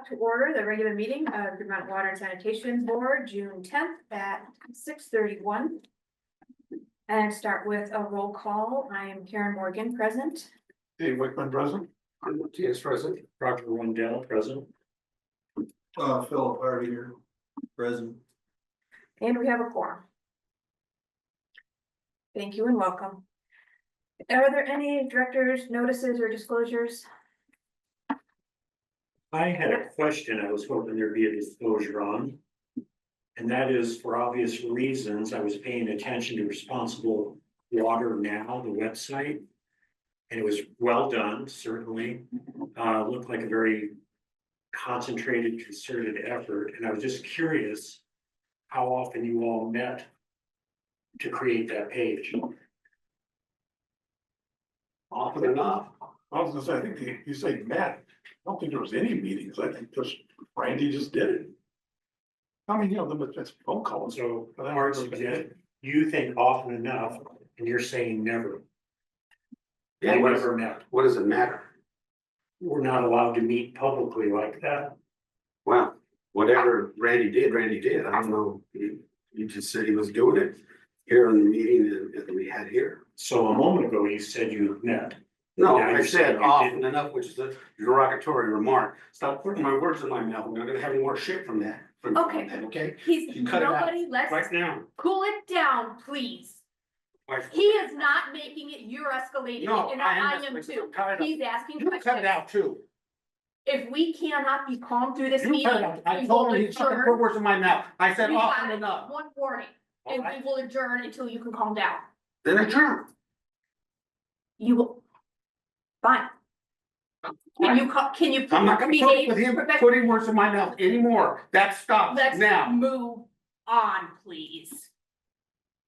call to order the regular meeting of the Vermont Water and Sanitation Board, June 10th at 6:31. And start with a roll call. I am Karen Morgan, present. Dave Wickman present. T.S. present. Roger Rundell present. Philip Harvey here, present. And we have a quorum. Thank you and welcome. Are there any directors' notices or disclosures? I had a question I was hoping there'd be a disclosure on. And that is, for obvious reasons, I was paying attention to Responsible Water Now, the website. And it was well done, certainly. Looked like a very concentrated, concerted effort. And I was just curious how often you all met to create that page. Often enough. I was gonna say, I think you say Matt, I don't think there was any meetings, I think just Randy just did it. I mean, that's phone calls. So hard to get, you think often enough, and you're saying never. Yeah, We never met. what does it matter? We're not allowed to meet publicly like that. Well, whatever Randy did. I don't know. He just said he was doing it here in the meeting that we had here. So a moment ago, you said you met. No, Yeah, I you're said saying you often didn't. enough, which is a derogatory remark. Stop putting my words in my mouth. We're not gonna have any more shit from that. Okay. Okay? He's, You cut it out. nobody, let's Right now. cool it down, please. Right. He is not making it, you're escalating No, it, and I I am am escalating. too. Cut it out. He's asking You cut it questions. out too. If we cannot be calm through this You meeting, cut it out. I we told will him he's not gonna put adjourn. words in my mouth. I said You got often it. enough. One warning, and we Alright. will adjourn until you can calm down. Then adjourn. You will. Fine. Can you, can you? I'm not gonna put up behave with him professionally? putting words in my mouth anymore. That stops Let's now. move on, please.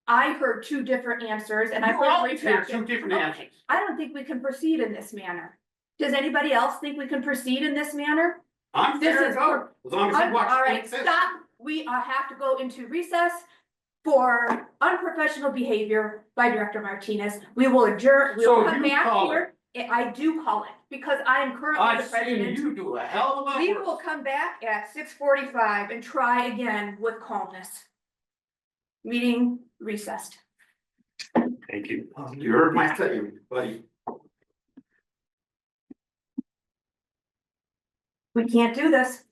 I heard two different answers and I You heard always hear retracted. two different Okay, answers. I don't think we can proceed in this manner. Does anybody else think we can proceed in this manner? I'm This fair is to go, as long as All you watch. right, stop. We have to go into recess for unprofessional behavior by Director Martinez. We will adjourn, we will So come you back call here. I do call it because I am currently the I've seen president. you do a hell of a lot We worse. will come back at 6:45 and try again with calmness. Meeting recessed. Thank you. You heard my statement, buddy. We can't do this.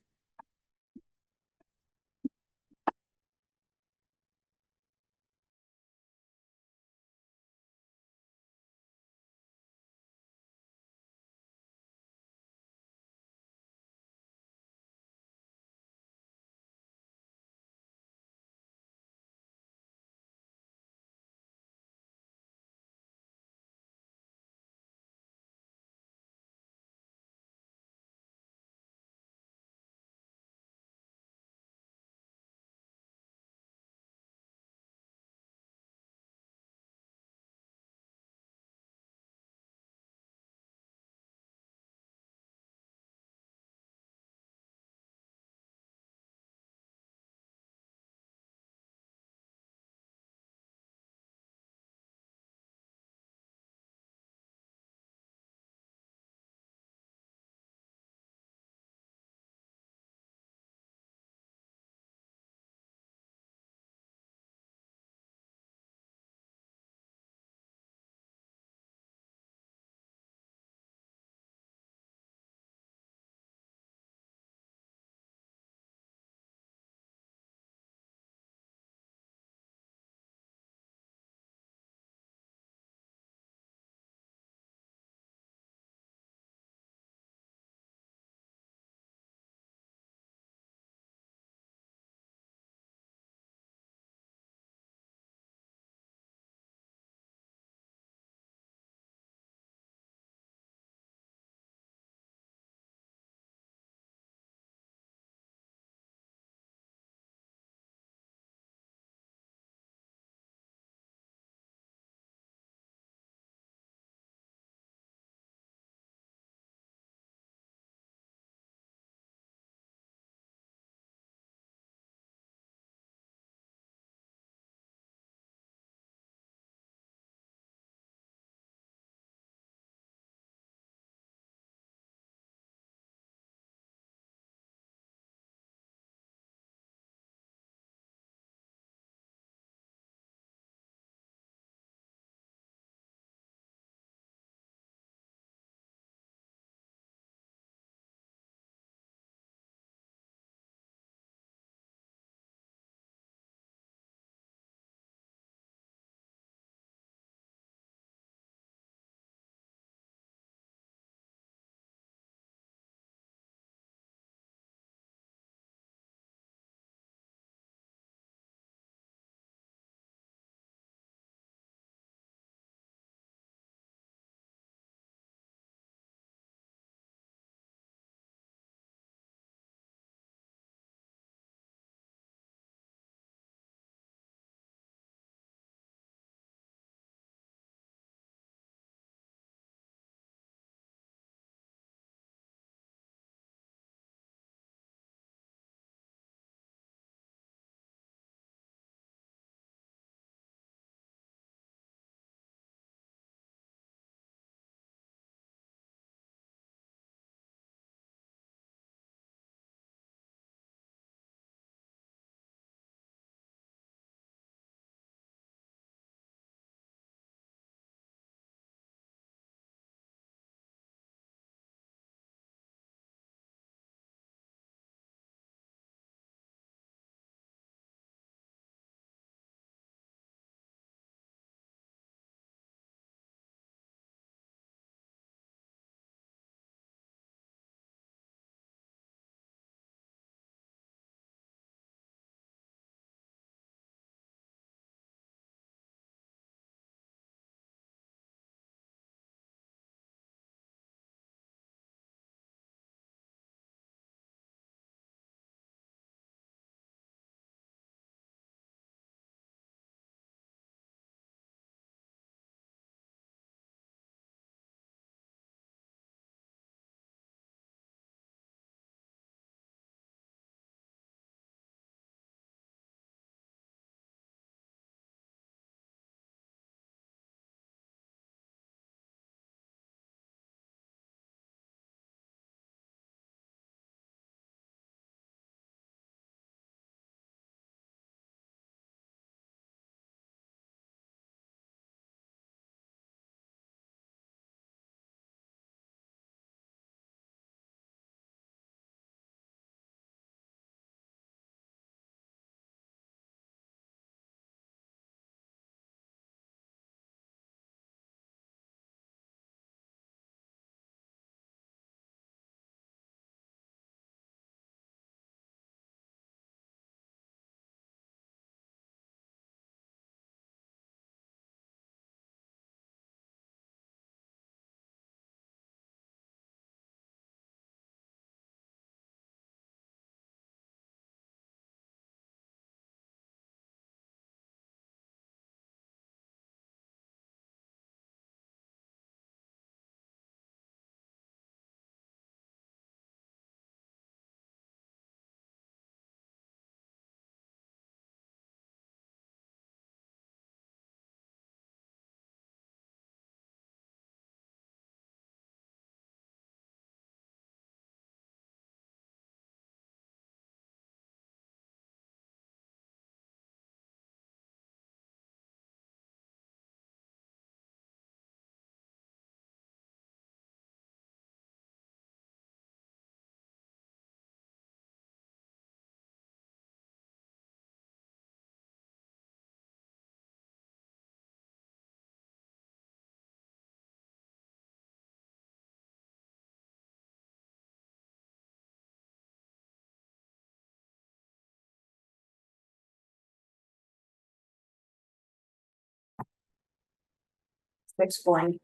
explain.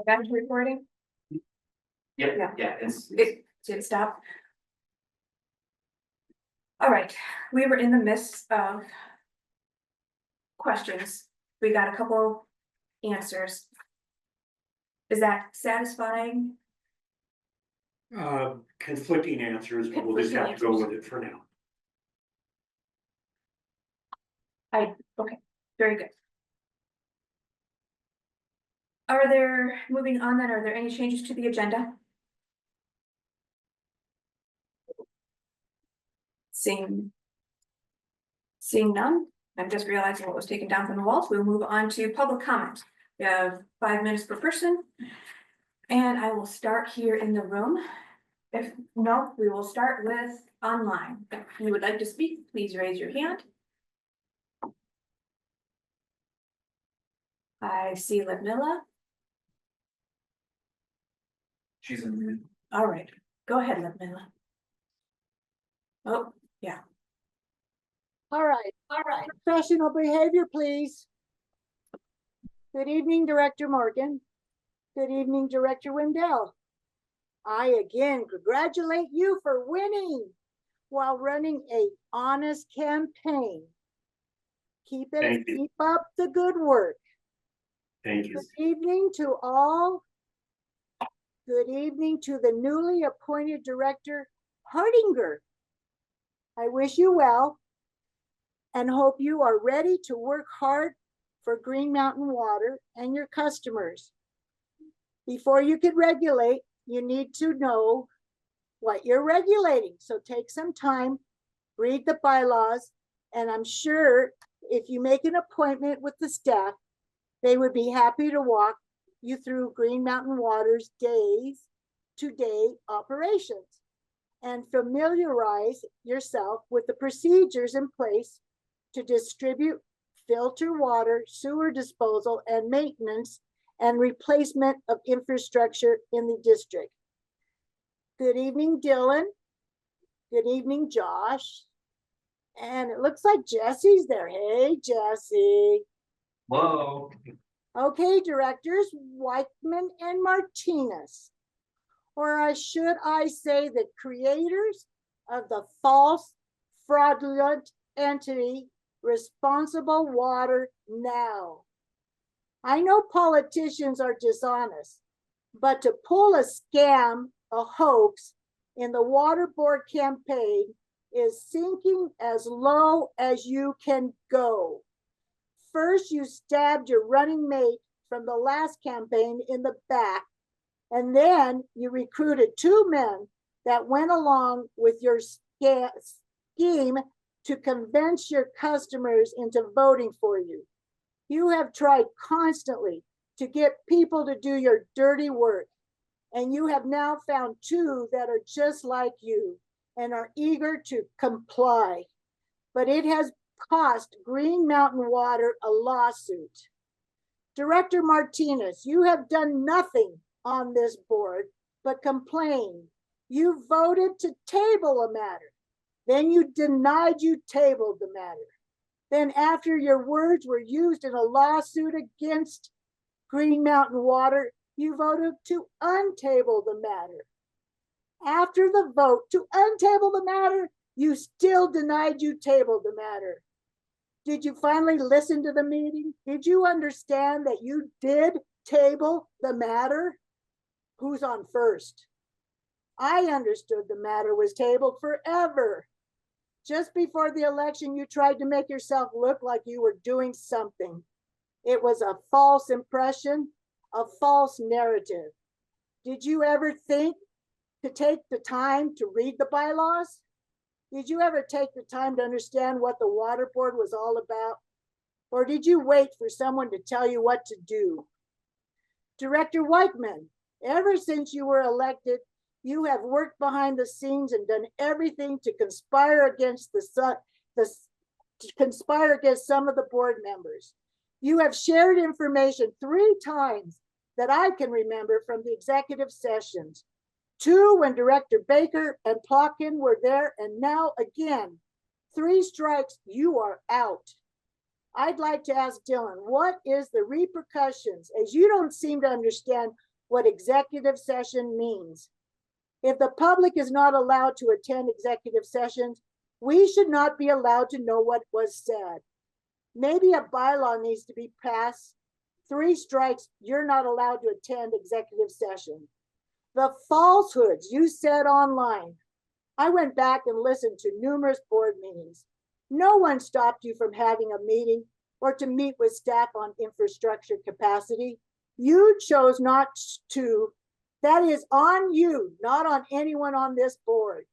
Back to recording? Yeah. Yeah, It did stop. All right, we were in the midst of questions. We got a couple answers. Is that satisfying? Conflicting answers, but we'll just have to go with it for now. Okay, very good. Are there, moving on then, are there any changes to the agenda? Seeing none, I'm just realizing what was taken down from the walls. We'll move on to public comment. We have 5 minutes per person. And I will start here in the room. If no, we will start with online. If you would like to speak, please raise your hand. I see Ludmilla. she's in. All right, go ahead, Ludmilla. Oh, yeah. All right, professional behavior, please. Good evening, Director Morgan. Good evening, Director Wendell. I again congratulate you for winning while running a honest campaign. Keep up the good work. Thank you. Good evening to all. Good evening to the newly appointed Director Hardinger. I wish you well and hope you are ready to work hard for Green Mountain Water and your customers. Before you can regulate, you need to know what you're regulating. So take some time, read the bylaws, and I'm sure if you make an appointment with the staff, they would be happy to walk you through Green Mountain Water's day-to-day operations and familiarize yourself with the procedures in place to distribute filter water, sewer disposal, and maintenance and replacement of infrastructure in the district. Good evening, Dylan. Good evening, Josh. And it looks like Jesse's there. Hey, Jesse. Whoa. Okay, directors, Weichman and Martinez. Or should I say the creators of the false, fraudulent entity Responsible Water Now. I know politicians are dishonest, but to pull a scam, a hoax in the water board campaign is sinking as low as you can go. First, you stabbed your running mate from the last campaign in the back, and then you recruited 2 men that went along with your scheme to convince your customers into voting for you. You have tried constantly to get people to do your dirty work, and you have now found 2 that are just like you and are eager to comply. But it has cost Green Mountain Water a lawsuit. Director Martinez, you have done nothing on this board but complain. You voted to table a matter. Then you denied you tabled the matter. Then after your words were used in a lawsuit against Green Mountain Water, you voted to untable the matter. After the vote to untable the matter, you still denied you tabled the matter. Did you finally listen to the meeting? Did you understand that you did table the matter? Who's on first? I understood the matter was tabled forever. Just before the election, you tried to make yourself look like you were doing something. It was a false impression, a false narrative. Did you ever think to take the time to read the bylaws? Did you ever take the time to understand what the water board was all about? Or did you wait for someone to tell you what to do? Director Weichman, ever since you were elected, you have worked behind the scenes and done everything to conspire against some of the board members. You have shared information 3 times that I can remember from the executive sessions. 2 when Director Baker and Plotkin were there, and now again. 3 strikes, you are out. I'd like to ask Dylan, what is the repercussions, as you don't seem to understand what executive session means? If the public is not allowed to attend executive sessions, we should not be allowed to know what was said. Maybe a bylaw needs to be passed. 3 strikes, you're not allowed to attend executive session. The falsehoods you said online. I went back and listened to numerous board meetings. No one stopped you from having a meeting or to meet with staff on infrastructure capacity. You chose not to. That is on you, not on anyone on this board.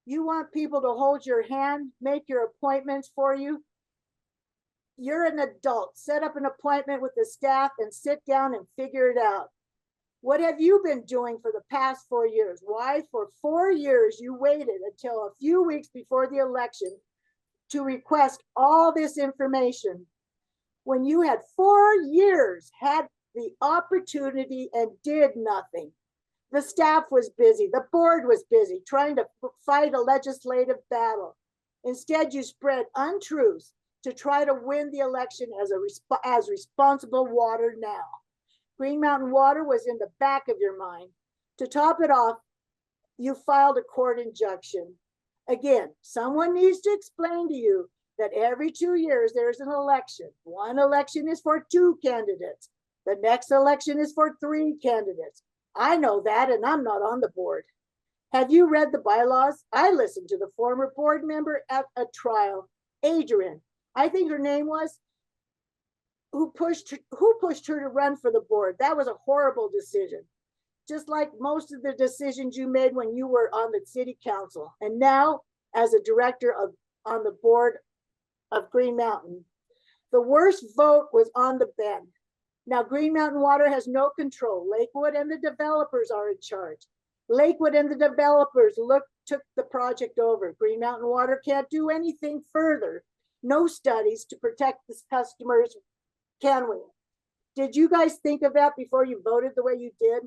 You want people to hold your hand, make your appointments for you. You're an adult. Set up an appointment with the staff and sit down and figure it out. What have you been doing for the past 4 years? Why, for 4 years, you waited until a few weeks before the election to request all this information when you had 4 years, had the opportunity and did nothing. The staff was busy, the board was busy trying to fight a legislative battle. Instead, you spread untruths to try to win the election as responsible water now. Green Mountain Water was in the back of your mind. To top it off, you filed a court injunction. Again, someone needs to explain to you that every 2 years there's an election. One election is for 2 candidates. The next election is for 3 candidates. I know that, and I'm not on the board. Have you read the bylaws? I listened to the former board member at a trial, Adrian, I think her name was, who pushed her to run for the board. That was a horrible decision. Just like most of the decisions you made when you were on the city council. And now, as a director on the board of Green Mountain, the worst vote was on the Bend. Now, Green Mountain Water has no control. Lakewood and the developers are in charge. Lakewood and the developers took the project over. Green Mountain Water can't do anything further. No studies to protect the customers, can we? Did you guys think of that before you voted the way you did?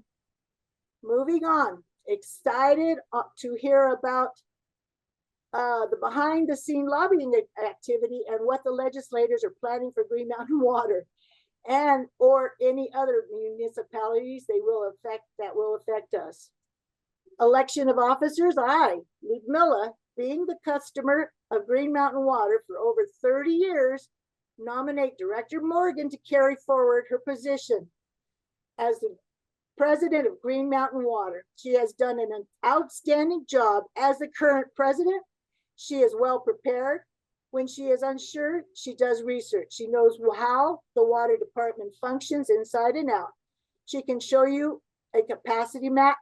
Moving on, excited to hear about the behind the scene lobbying activity and what the legislators are planning for Green Mountain Water and or any other municipalities that will affect us. Election of officers, I, Ludmilla, being the customer of Green Mountain Water for over 30 years, nominate Director Morgan to carry forward her position as the president of Green Mountain Water. She has done an outstanding job as the current president. She is well prepared. When she is unsure, she does research. She knows how the water department functions inside and out. She can show you a capacity map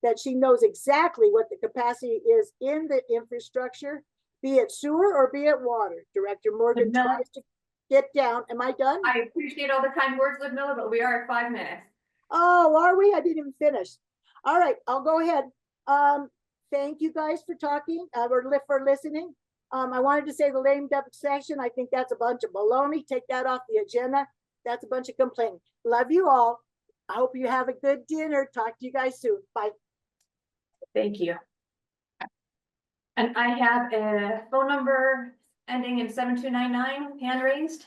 that she knows exactly what the capacity is in the infrastructure, be it sewer or be it water. Director Morgan tries to get down. Am I done? I appreciate all the kind words, Ludmilla, but we are at 5 minutes. Oh, are we? I didn't even finish. All right, I'll go ahead. Thank you guys for talking or for listening. I wanted to say the lame duck session. I think that's a bunch of baloney. Take that off the agenda. That's a bunch of complaining. Love you all. I hope you have a good dinner. Talk to you guys soon. Bye. Thank you. And I have a phone number ending in 7299, hand raised.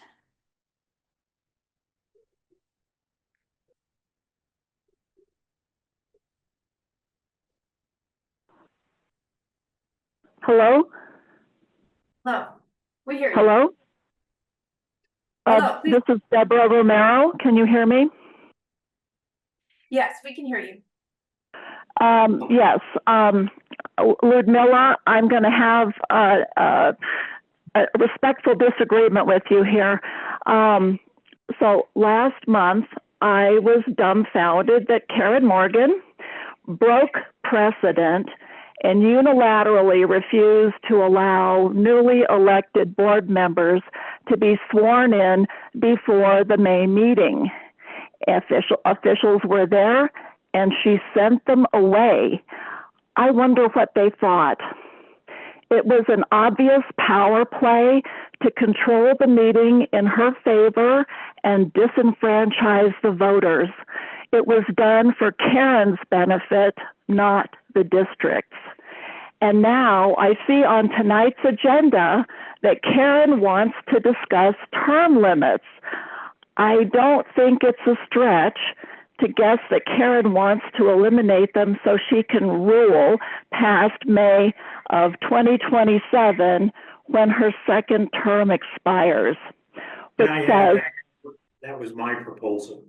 Hello? Hello, we hear you. Hello? Hello, please. This is Deborah Romero. Can you hear me? Yes, we can hear you. Yes. Ludmilla, I'm going to have a respectful disagreement with you here. So last month, I was dumbfounded that Karen Morgan broke precedent and unilaterally refused to allow newly elected board members to be sworn in before the May meeting. Officials were there, and she sent them away. I wonder what they thought. It was an obvious power play to control the meeting in her favor and disenfranchise the voters. It was done for Karen's benefit, not the districts. And now I see on tonight's agenda that Karen wants to discuss term limits. I don't think it's a stretch to guess that Karen wants to eliminate them so she can rule past May of 2027 when her second term expires. Which Can I says, add, that was my proposal.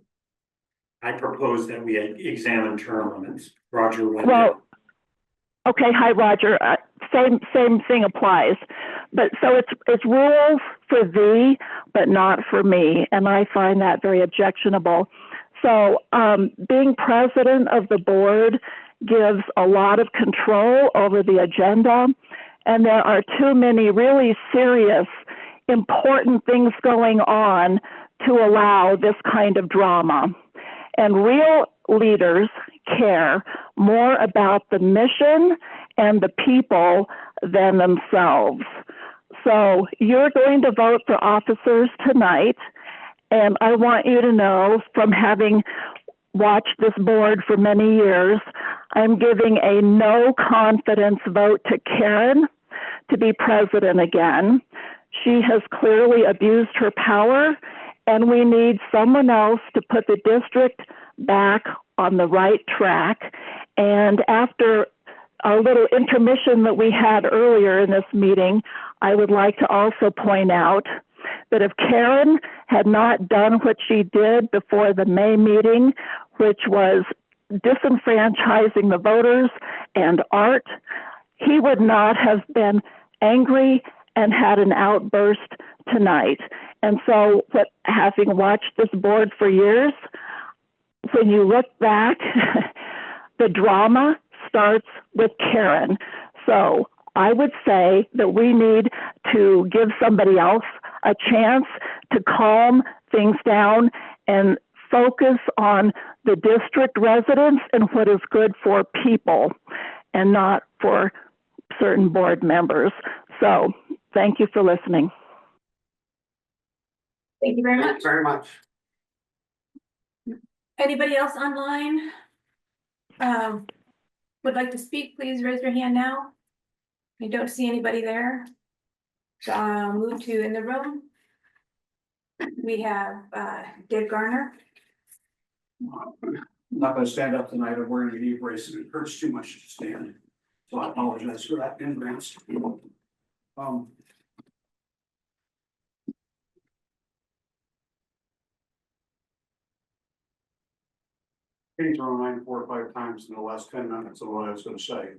I proposed that we examine term limits. Roger went well, down. okay, hi, Roger. Same thing applies. But so it's rules for thee, but not for me. And I find that very objectionable. So being president of the board gives a lot of control over the agenda. And there are too many really serious, important things going on to allow this kind of drama. And real leaders care more about the mission and the people than themselves. So you're going to vote for officers tonight. And I want you to know, from having watched this board for many years, I'm giving a no confidence vote to Karen to be president again. She has clearly abused her power, and we need someone else to put the district back on the right track. And after a little intermission that we had earlier in this meeting, I would like to also point out that if Karen had not done what she did before the May meeting, which was disenfranchising the voters and Art, he would not have been angry and had an outburst tonight. And so, having watched this board for years, when you look back, the drama starts with Karen. So I would say that we need to give somebody else a chance to calm things down and focus on the district residents and what is good for people and not for certain board members. So thank you for listening. Thank you very Thank much. you very much. Anybody else online? Would like to speak, please raise your hand now. I don't see anybody there. So I'll move to in the room. We have Dave Garner. I'm not gonna stand up tonight. I'm wearing a knee brace and it hurts too much to stand. So I apologize for that in advance. Getting thrown 9, 4 or 5 times in the last 10 minutes of what I was gonna say.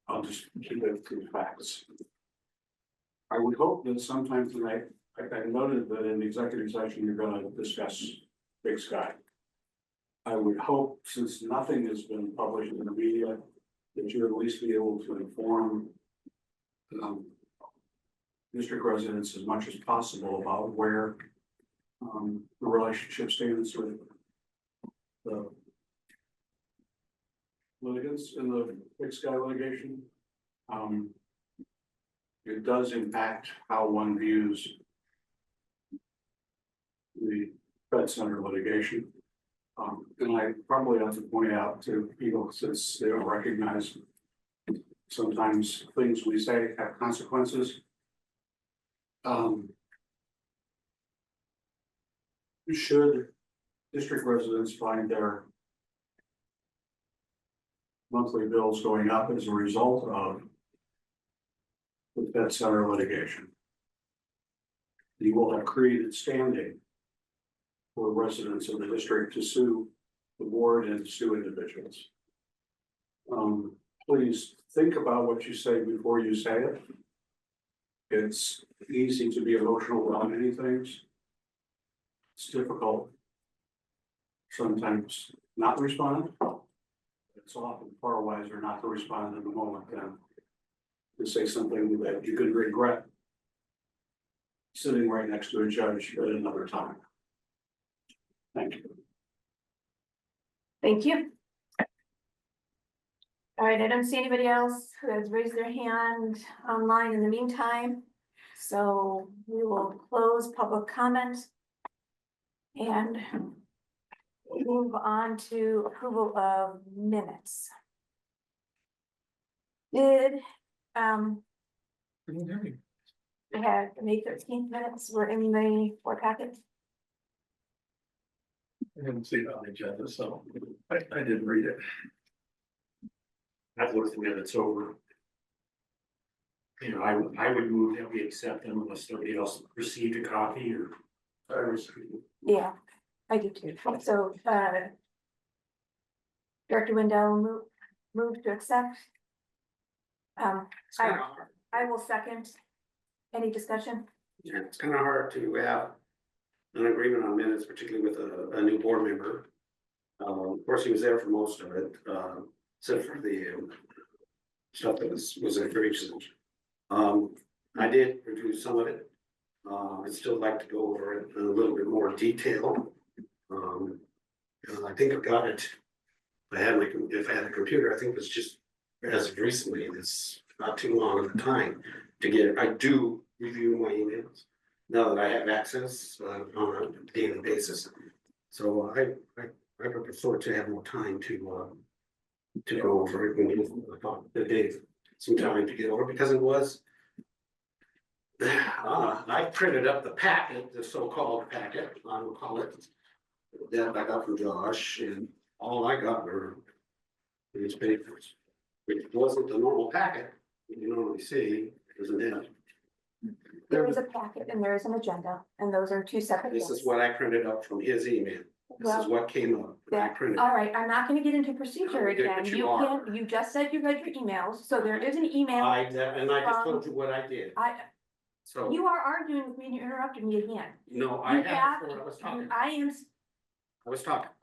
I'll just keep it to the facts. I would hope that sometime tonight, I noted that in the executive session, you're gonna discuss Big Sky. I would hope, since nothing has been published in the media, that you at least be able to inform district residents as much as possible about where the relationship stands with the litigants in the Big Sky litigation. It does impact how one views the Fed Center litigation. And I probably have to point out to people, since they don't recognize sometimes things we say have consequences. Should district residents find their monthly bills going up as a result of the Fed Center litigation, you will have created standing for residents of the district to sue the board and sue individuals. Please think about what you say before you say it. It's easy to be emotional about many things. It's difficult sometimes not respond. It's often far wiser not to respond in the moment than to say something that you could regret sitting right next to a judge at another time. Thank you. Thank you. All right, I don't see anybody else who has raised their hand online in the meantime. So we will close public comment. And move on to approval of minutes. Did, we had May 13th minutes were in the board packet. I didn't see it on the agenda, so I didn't read it. I've looked the minutes over. You know, I would move that we accept them unless somebody else received a copy or. I received it. Yeah, I do too. So, Director Wendell move to accept. It's kind of hard. I will second. Any discussion? Yeah, it's kind of hard to have an agreement on minutes, particularly with a new board member. Of course, he was there for most of it, except for the stuff that was increased. I did review some of it. I'd still like to go over it in a little bit more detail. I think I've got it. If I had a computer, I think it was just as of recently, it's not too long of a time to get it. I do review my emails now that I have access on a daily basis. So I would prefer to have more time to go over it and give Dave some time to get over, because it was. I printed up the packet, the so-called packet, I will call it, that I got from Josh, and all I got were these papers, which wasn't the normal packet you normally see, isn't it? There is a packet and there is an agenda, and those are two separate This things. is what I printed up from his email. This is Well, what came up. when I that, printed. all right, I'm not gonna get into procedure Yeah, again. but you You are. can't, you just said you read your emails, so there is an email. I just told you what I did, so, You are arguing with me and you interrupted me again. no, I You have, have, I was talking, I am,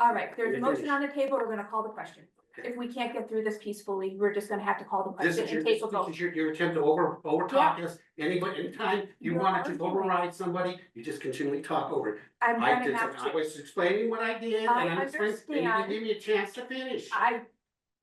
all right, there's a motion on the table, we're gonna call the question. Okay. If we can't get through this peacefully, we're just gonna have to call the this question is your, and take a vote. your attempt to overtalk us, anytime you You're wanted to arguing. override somebody, you just continually talk over it. I'm I gonna did, have I to, was explaining what I did, and I I'm explaining, and you understand. didn't give me a chance to finish.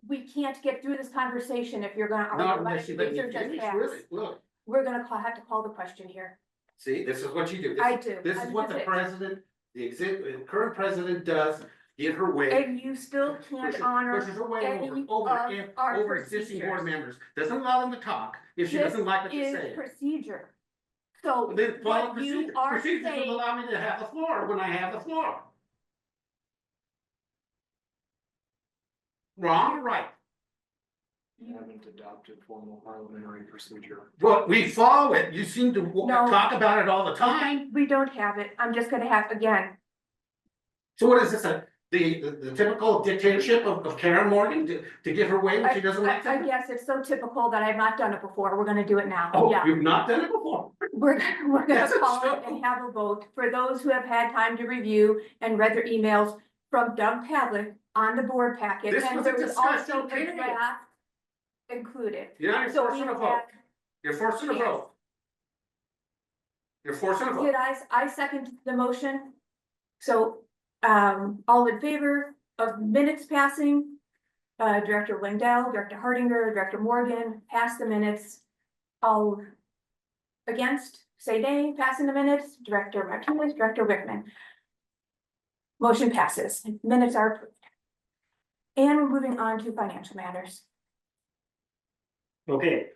we can't get through this conversation if you're gonna Not argue. unless you let These me are just finish, facts. really, look, We're gonna have to call the question here. see, this is what you do. This- I do. This is what the president, the current president does, get her way. And you still can't honor Pushes her way any over of our existing board procedures. members, doesn't allow them to talk, if she doesn't like what you This say. is procedure. So Then follow what you procedure, are procedure doesn't saying, allow me to have the floor when I have the floor. Wrong or right? You haven't adopted formal parliamentary procedure. Well, we follow it, you seem to No. talk about it all the time, we don't have it. I'm just gonna have, again, so what is this, the typical dictatorship of Karen Morgan to get her way when she doesn't like I something? guess it's so typical that I've not done it before. We're gonna do it now. Oh, Yeah. you've not done it before? We're gonna That's a call it joke. and have a vote for those who have had time to review and read their emails from Doug Pavlik on the board packet. This And was a there was also discussion a period. draft included. You're not So forcing we a vote, had, you're forcing a Yes. vote. You're forcing a vote. did I second the motion? So, all in favor of minutes passing? Director Wendell, Director Hardinger, Director Morgan, pass the minutes. All against, say nay, passing the minutes, Director Martinez, Director Wickman. Motion passes, minutes are approved. And we're moving on to financial matters. Okay.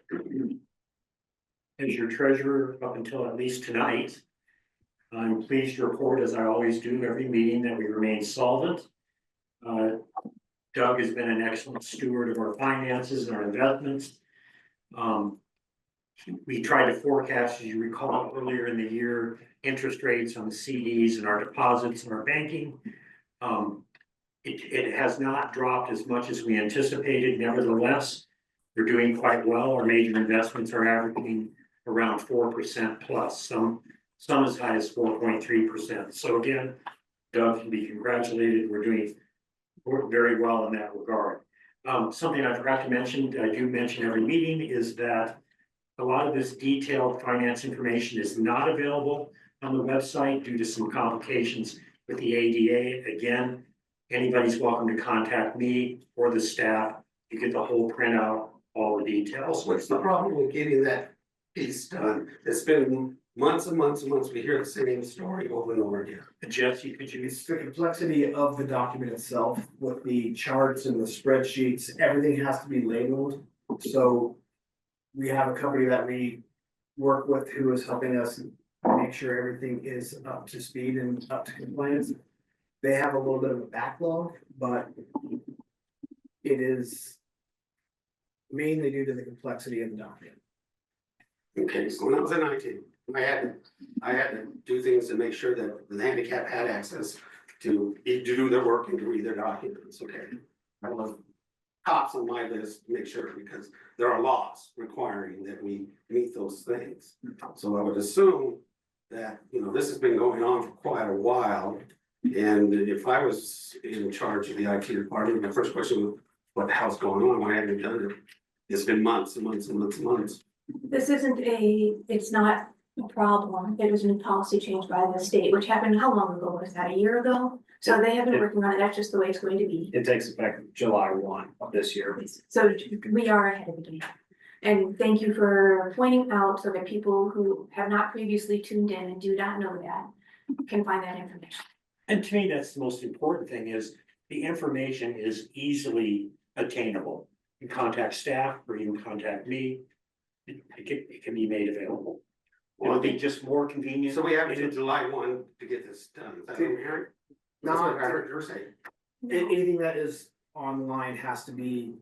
As your treasurer up until at least tonight, I'm pleased to report, as I always do every meeting, that we remain solvent. Doug has been an excellent steward of our finances and our investments. We tried to forecast, as you recall, earlier in the year, interest rates on the CDs and our deposits and our banking. It has not dropped as much as we anticipated. Nevertheless, we're doing quite well. Our major investments are averaging around 4% plus, some as high as 4.3%. So again, Doug can be congratulated. We're doing very well in that regard. Something I forgot to mention, I do mention every meeting, is that a lot of this detailed finance information is not available on the website due to some complications with the ADA. Again, anybody's welcome to contact me or the staff. You get the whole printout, all the details. What's the problem with getting that piece done? It's been months and months and months, we hear the same story over and over again. Jesse, could you? It's the complexity of the document itself with the charts and the spreadsheets, everything has to be labeled. So we have a company that we work with who is helping us make sure everything is up to speed and up to compliance. They have a little bit of a backlog, but it is mainly due to the complexity of the document. Okay, so when I was in IT, I had to do things to make sure that the handicap had access to do their work and to read their documents, okay? I was tops on my list to make sure, because there are laws requiring that we meet those things. So I would assume that, you know, this has been going on for quite a while. And if I was in charge of the IT department, my first question was, what the hell's going on? Why haven't you done it? It's been months and months and months and months. This isn't it's not a problem. It was a policy change by the state, which happened, how long ago was that? A year ago? So they have been working on it. That's just the way it's going to be. It takes effect July 1 of this year. So we are ahead of the game. And thank you for pointing out so that people who have not previously tuned in and do not know that can find that information. And to me, that's the most important thing is the information is easily attainable. You contact staff or you can contact me. It can be made available. It'll be just more convenient. So we have until July 1 to get this done. Is that what I'm hearing? That's what I heard you saying. Anything that is online has to be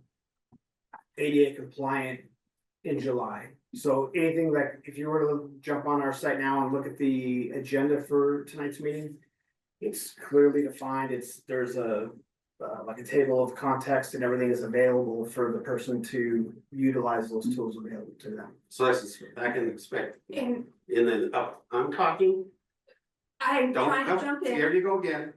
ADA compliant in July. So anything that, if you were to jump on our site now and look at the agenda for tonight's meeting, it's clearly defined. There's like a table of context and everything is available for the person to utilize those tools available to them. So I can expect And in the, I'm talking, I'm don't trying to come, jump here in. you go again.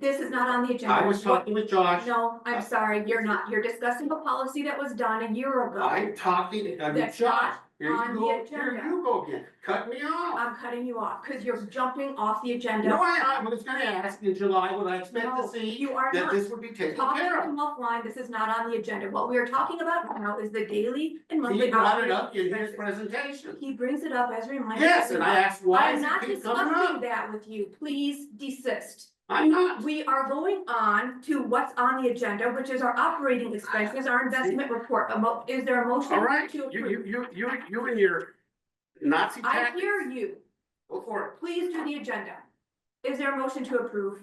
This is not on the agenda. I was talking with Josh. No, I'm sorry, you're not. You're discussing a policy that was done a year ago. I'm talking with That's Josh. not Here on you the go, here agenda. you go again. Cut me off. I'm cutting you off because you're jumping off the agenda. No, I was gonna ask in July what I expect to No, see you are that not. this would be taken Talk to care of. him offline. This is not on the agenda. What we are talking about now is the daily and monthly. He brought it up operating in his expenses. presentation. He brings it up as a reminder. Yes, and I asked why I'm does not it keep coming discussing up? that with you. Please desist. I'm not. We are going on to what's on the agenda, which is our operating expenses, our investment report. Is there a motion All right, to approve? you and your Nazi I tactics. hear you. Go for it. Please do the agenda. Is there a motion to approve?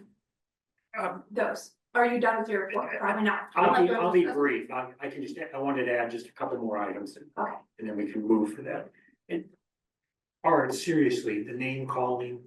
Those. Are you done with your report? Probably not. I'll be brief. I can just, I wanted to add just a couple more items Okay. and then we can move for that. And Art, seriously, the name calling.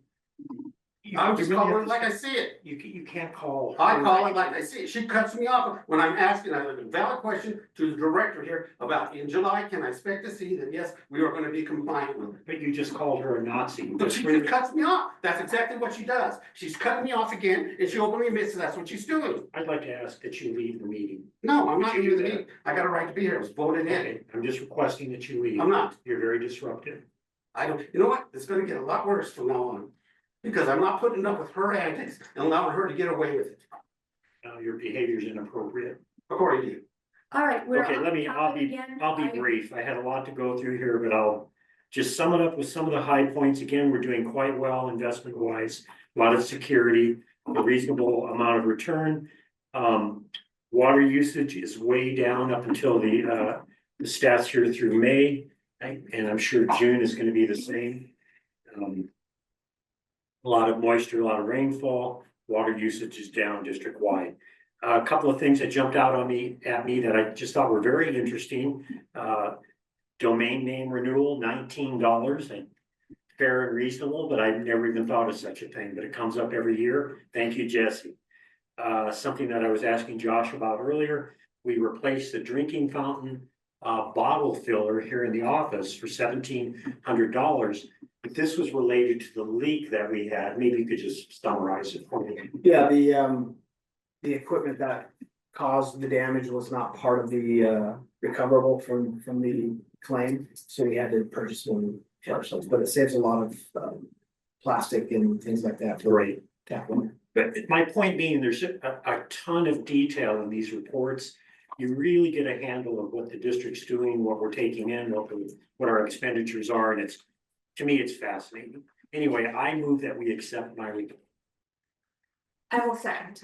I'm you just really calling have it to- like I see it. You can't call. I her. call it like I see it. She cuts me off when I'm asking a valid question to the director here about in July, can I expect to see that, yes, we are gonna be compliant with it. But you just called her a Nazi. But she just cuts me off. That's exactly what she does. She's cutting me off again and she openly admits that's what she's doing. I'd like to ask that you leave the meeting. No, I'm not Would you leaving the do that? meeting. I got a right to be here. I was voted in. Okay, I'm just requesting that you leave. I'm not. You're very disruptive. I don't, you know what? It's gonna get a lot worse from now on. Because I'm not putting up with her antics and allowing her to get away with it, Your behavior is inappropriate. according to you. All right. we're Okay, on I'll topic again. be brief. I had a lot to go through here, but I'll just sum it up with some of the high points. Again, we're doing quite well investment wise, a lot of security, a reasonable amount of return. Water usage is way down up until the stats here through May, and I'm sure June is gonna be the same. A lot of moisture, a lot of rainfall, water usage is down district wide. A couple of things that jumped out at me that I just thought were very interesting. Domain name renewal, $19, and fair and reasonable, but I've never even thought of such a thing, but it comes up every year. Thank you, Jesse. Something that I was asking Josh about earlier, we replaced the drinking fountain bottle filler here in the office for $1,700. But this was related to the leak that we had. Maybe you could just summarize it for me. Yeah, the equipment that caused the damage was not part of the recoverable from the claim, so we had to purchase one for ourselves, but it saves a lot of plastic and things like that for Great. tap water. But my point being, there's a ton of detail in these reports. You really get a handle of what the district's doing, what we're taking in, what our expenditures are, and it's To me, it's fascinating. Anyway, I move that we accept my report. I will second.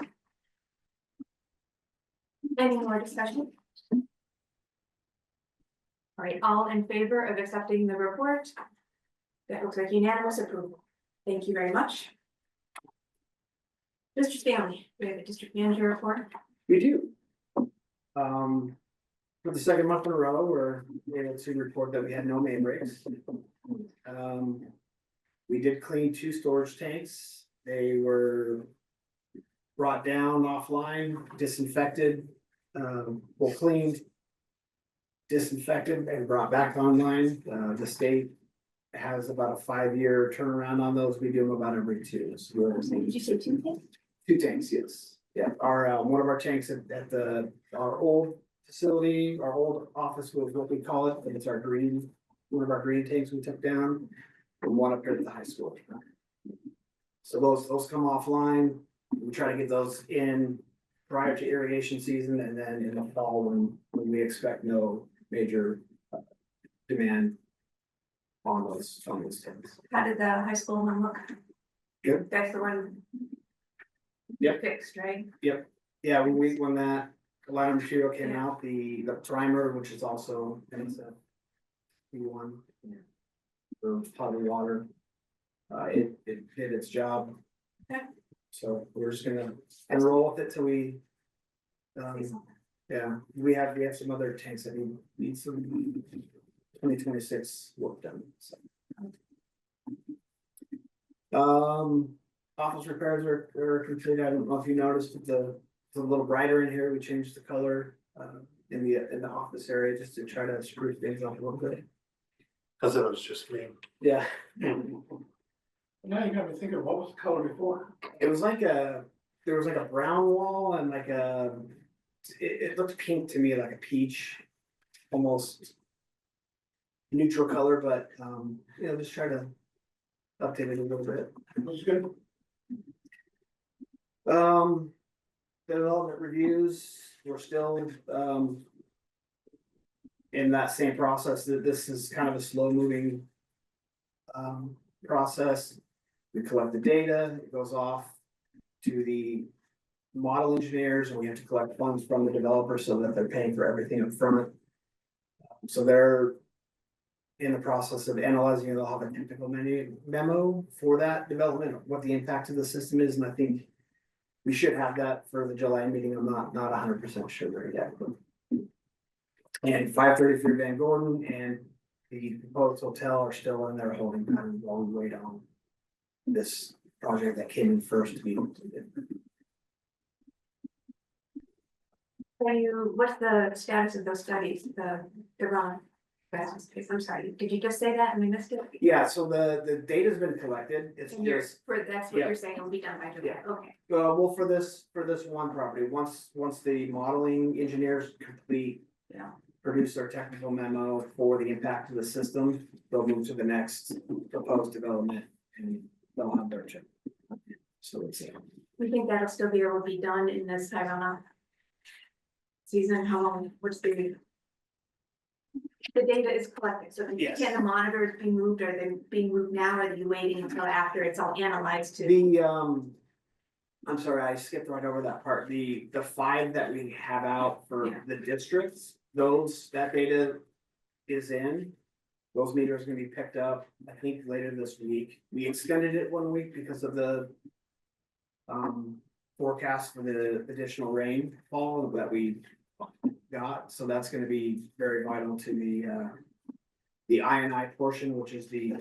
Any more discussion? All right, all in favor of accepting the report? That looks like unanimous approval. Thank you very much. Mr. Stanley, we have a district manager report. We do. For the second month in a row, we're able to report that we had no main breaks. We did clean 2 storage tanks. They were brought down offline, disinfected, well cleaned, disinfected and brought back online. The state has about a 5-year turnaround on those. We do them about every 2. So we're- Did you say 2 things? 2 tanks, yes. Yeah, our, one of our tanks at our old facility, our old office was what we call it, and it's our green, one of our green tanks we took down. And one up here at the high school. So those come offline. We try to get those in prior to irrigation season and then in the fall when we expect no major demand on those tanks. How did the high school one look? Good. That's the one. Yep. Fixed, right? Yeah, when that line of material came out, the primer, which is also P1. For potable water. It did its job. Okay. So we're just gonna enroll with it till we. Yeah, we have some other tanks that need some 2026 work done, so. Office repairs are complete. I don't know if you noticed it's a little brighter in here. We changed the color in the office area just to try to spruce things up a little bit. Cause it was just me. Yeah. Now you got me thinking, what was the color before? It was like there was like a brown wall and like it looked pink to me, like a peach, almost neutral color, but, just try to update it a little bit. Was good. Development reviews, we're still, in that same process, that this is kind of a slow moving process. We collect the data, it goes off to the model engineers, and we have to collect funds from the developer so that they're paying for everything up front. So they're in the process of analyzing, they'll have a technical memo for that development, what the impact of the system is, and I think we should have that for the July meeting. I'm not 100% sure there yet. And 533 Van Gordon and the proposed hotel are still in there holding kind of long wait on this project that came in first to be completed. What's the status of those studies, the run? I'm sorry, did you just say that and we missed it? Yeah, so the data's been collected. It's And you're, just, that's what yeah. you're saying, it'll be done by July, Yeah. okay. well, for this one property, once the modeling engineers complete. Yeah. Produce their technical memo for the impact of the system, they'll move to the next proposed development and they'll have their chip. So it's, We think that'll still be able to be done in this, I don't know. Season, how long, what's the data is collected, so Yes. can the monitors be moved, are they being moved now, or are you waiting until after it's all analyzed to? I'm sorry, I skipped right over that part. The 5 that we have out for Yeah. the districts, that data is in. Those meters are gonna be picked up, I think, later this week. We extended it 1 week because of the forecast for the additional rainfall that we got, so that's gonna be very vital to the I portion, which is the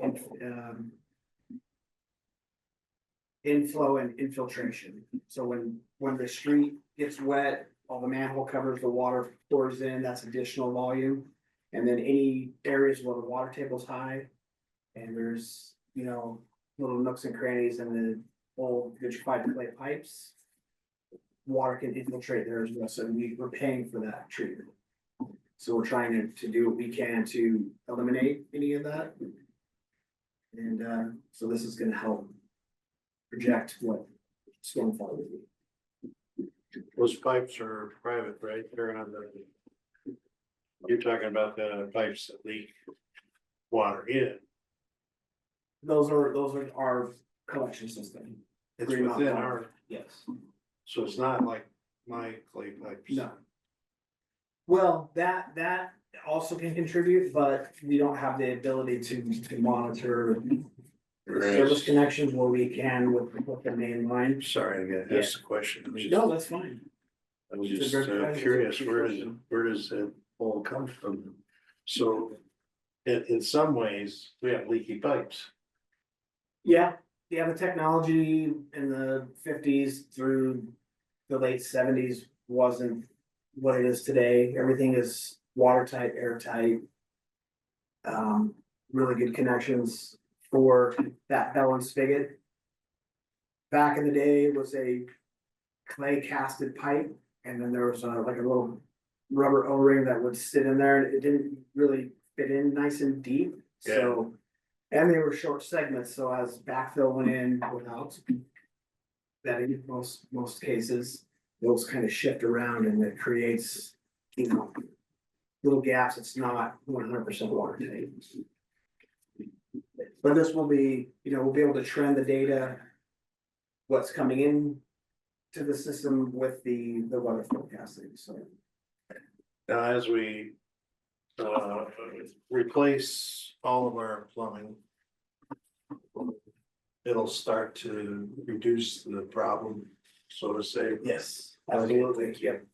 inflow and infiltration. So when the street gets wet, all the manhole covers, the water pours in, that's additional volume. And then any areas where the water table's high and there's, little nooks and crannies in the old vitrified clay pipes, water can infiltrate there as well, so we're paying for that treatment. So we're trying to do what we can to eliminate any of that. And so this is gonna help project what stormfall would be. Those pipes are private, right? They're on you're talking about the pipes that leak water in. Those are our collection system. It's Green within Mountain. our, Yes, so it's not like my clay pipes. no. Well, that also can contribute, but we don't have the ability to monitor the service connections where we can with the main line. Sorry, I got to ask the question. I was just- No, that's fine. I was It's a just very- it's a curious, good question. where does it all come from? So in some ways, we have leaky pipes. Yeah, the technology in the fifties through the late seventies wasn't what it is today. Everything is watertight, airtight. Really good connections for that bell and spigot. Back in the day, it was a clay casted pipe, and then there was like a little rubber O-ring that would sit in there, and it didn't really fit in nice and deep, so. And they were short segments, so as backfill went in without. That in most cases, those kind of shift around and it creates, little gaps, it's not 100% watertight. But this will be, we'll be able to trend the data. What's coming in to the system with the weather forecasting, so. Now, as we replace all of our plumbing, it'll start to reduce the problem, so to say. Yes, absolutely, yep.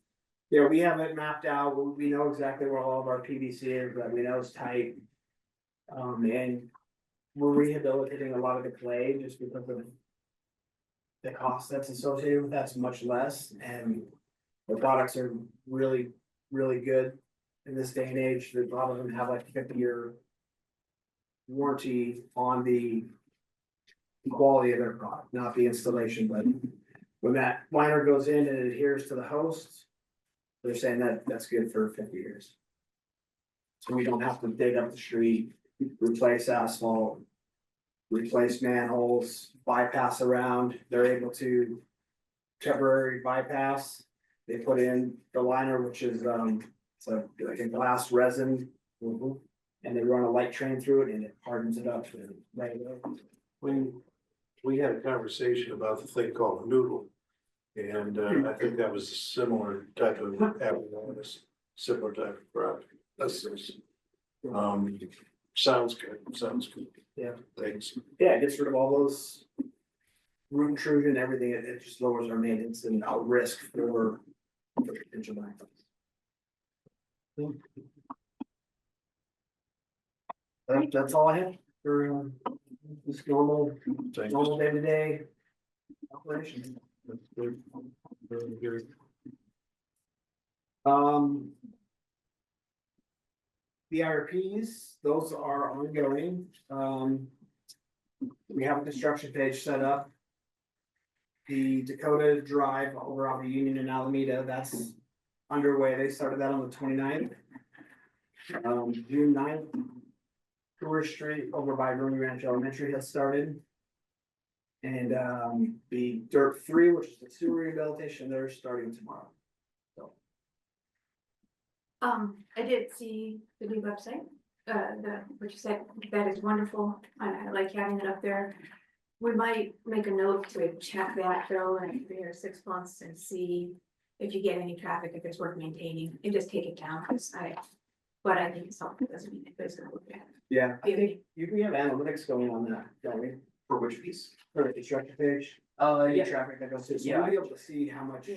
Yeah, we have it mapped out, we know exactly where all of our PVC is, that we know it's tight. And we're rehabilitating a lot of the clay just because of the cost that's associated with that's much less, and the products are really, really good in this day and age. A lot of them have like 50-year warranty on the quality of their product, not the installation, but when that liner goes in and it adheres to the host, they're saying that that's good for 50 years. So we don't have to dig up the street, replace asphalt, replace manholes, bypass around. They're able to temporary bypass. They put in the liner, which is it's like a glass resin, and they run a light train through it and it hardens it up. When we had a conversation about the thing called a noodle, and I think that was a similar type of apparatus, similar type of product. That's sounds good. Yeah. Thanks. Yeah, it gets rid of all those root intrusion, everything. It just lowers our maintenance and our risk for potential backups. That's all I have for this normal day-to-day operation. The IRPs, those are ongoing. We have a construction page set up. The Dakota Drive over on the Union and Alameda, that's underway. They started that on the 29th. June 9th, Tourist Street over by Rooney Ranch Elementary has started. And the Dirt 3, which is the sewer rehabilitation, they're starting tomorrow. I did see the new website, what you said, that is wonderful, I like having it up there. We might make a note to check that though in 3 or 6 months and see if you get any traffic, if it's worth maintaining, and just take it down, but I think it's something that doesn't mean it's gonna look bad. Yeah, I think we have analytics going on that, don't we? For which piece? For the construction page, Yeah. traffic that goes through, so we'll be able to see how much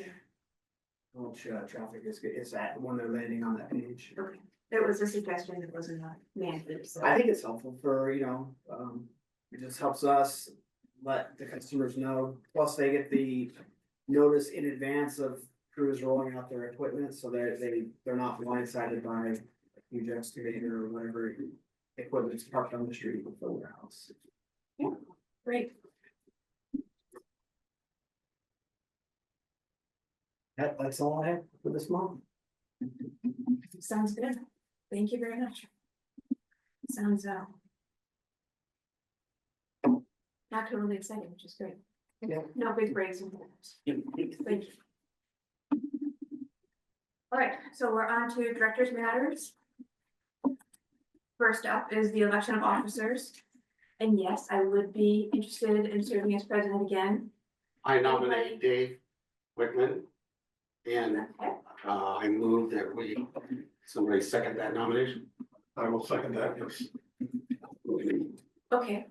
traffic is at when they're landing on that page. Okay, there was a suggestion that wasn't mandated, so. I think it's helpful for, it just helps us let the customers know, plus they get the notice in advance of crews rolling out their equipment, so they're not blindsided by a huge excavator or whatever equipment's parked on the street before their house. Yeah, great. That's all I have for this month. Sounds good. Thank you very much. Sounds not totally exciting, which is great. Yeah. No big breaks and things. Thank you. All right, so we're on to directors' matters. First up is the election of officers. And yes, I would be interested in serving as president again. I nominate Dave Whitman. And Okay. I move that somebody second that nomination. I will second that, yes. Okay.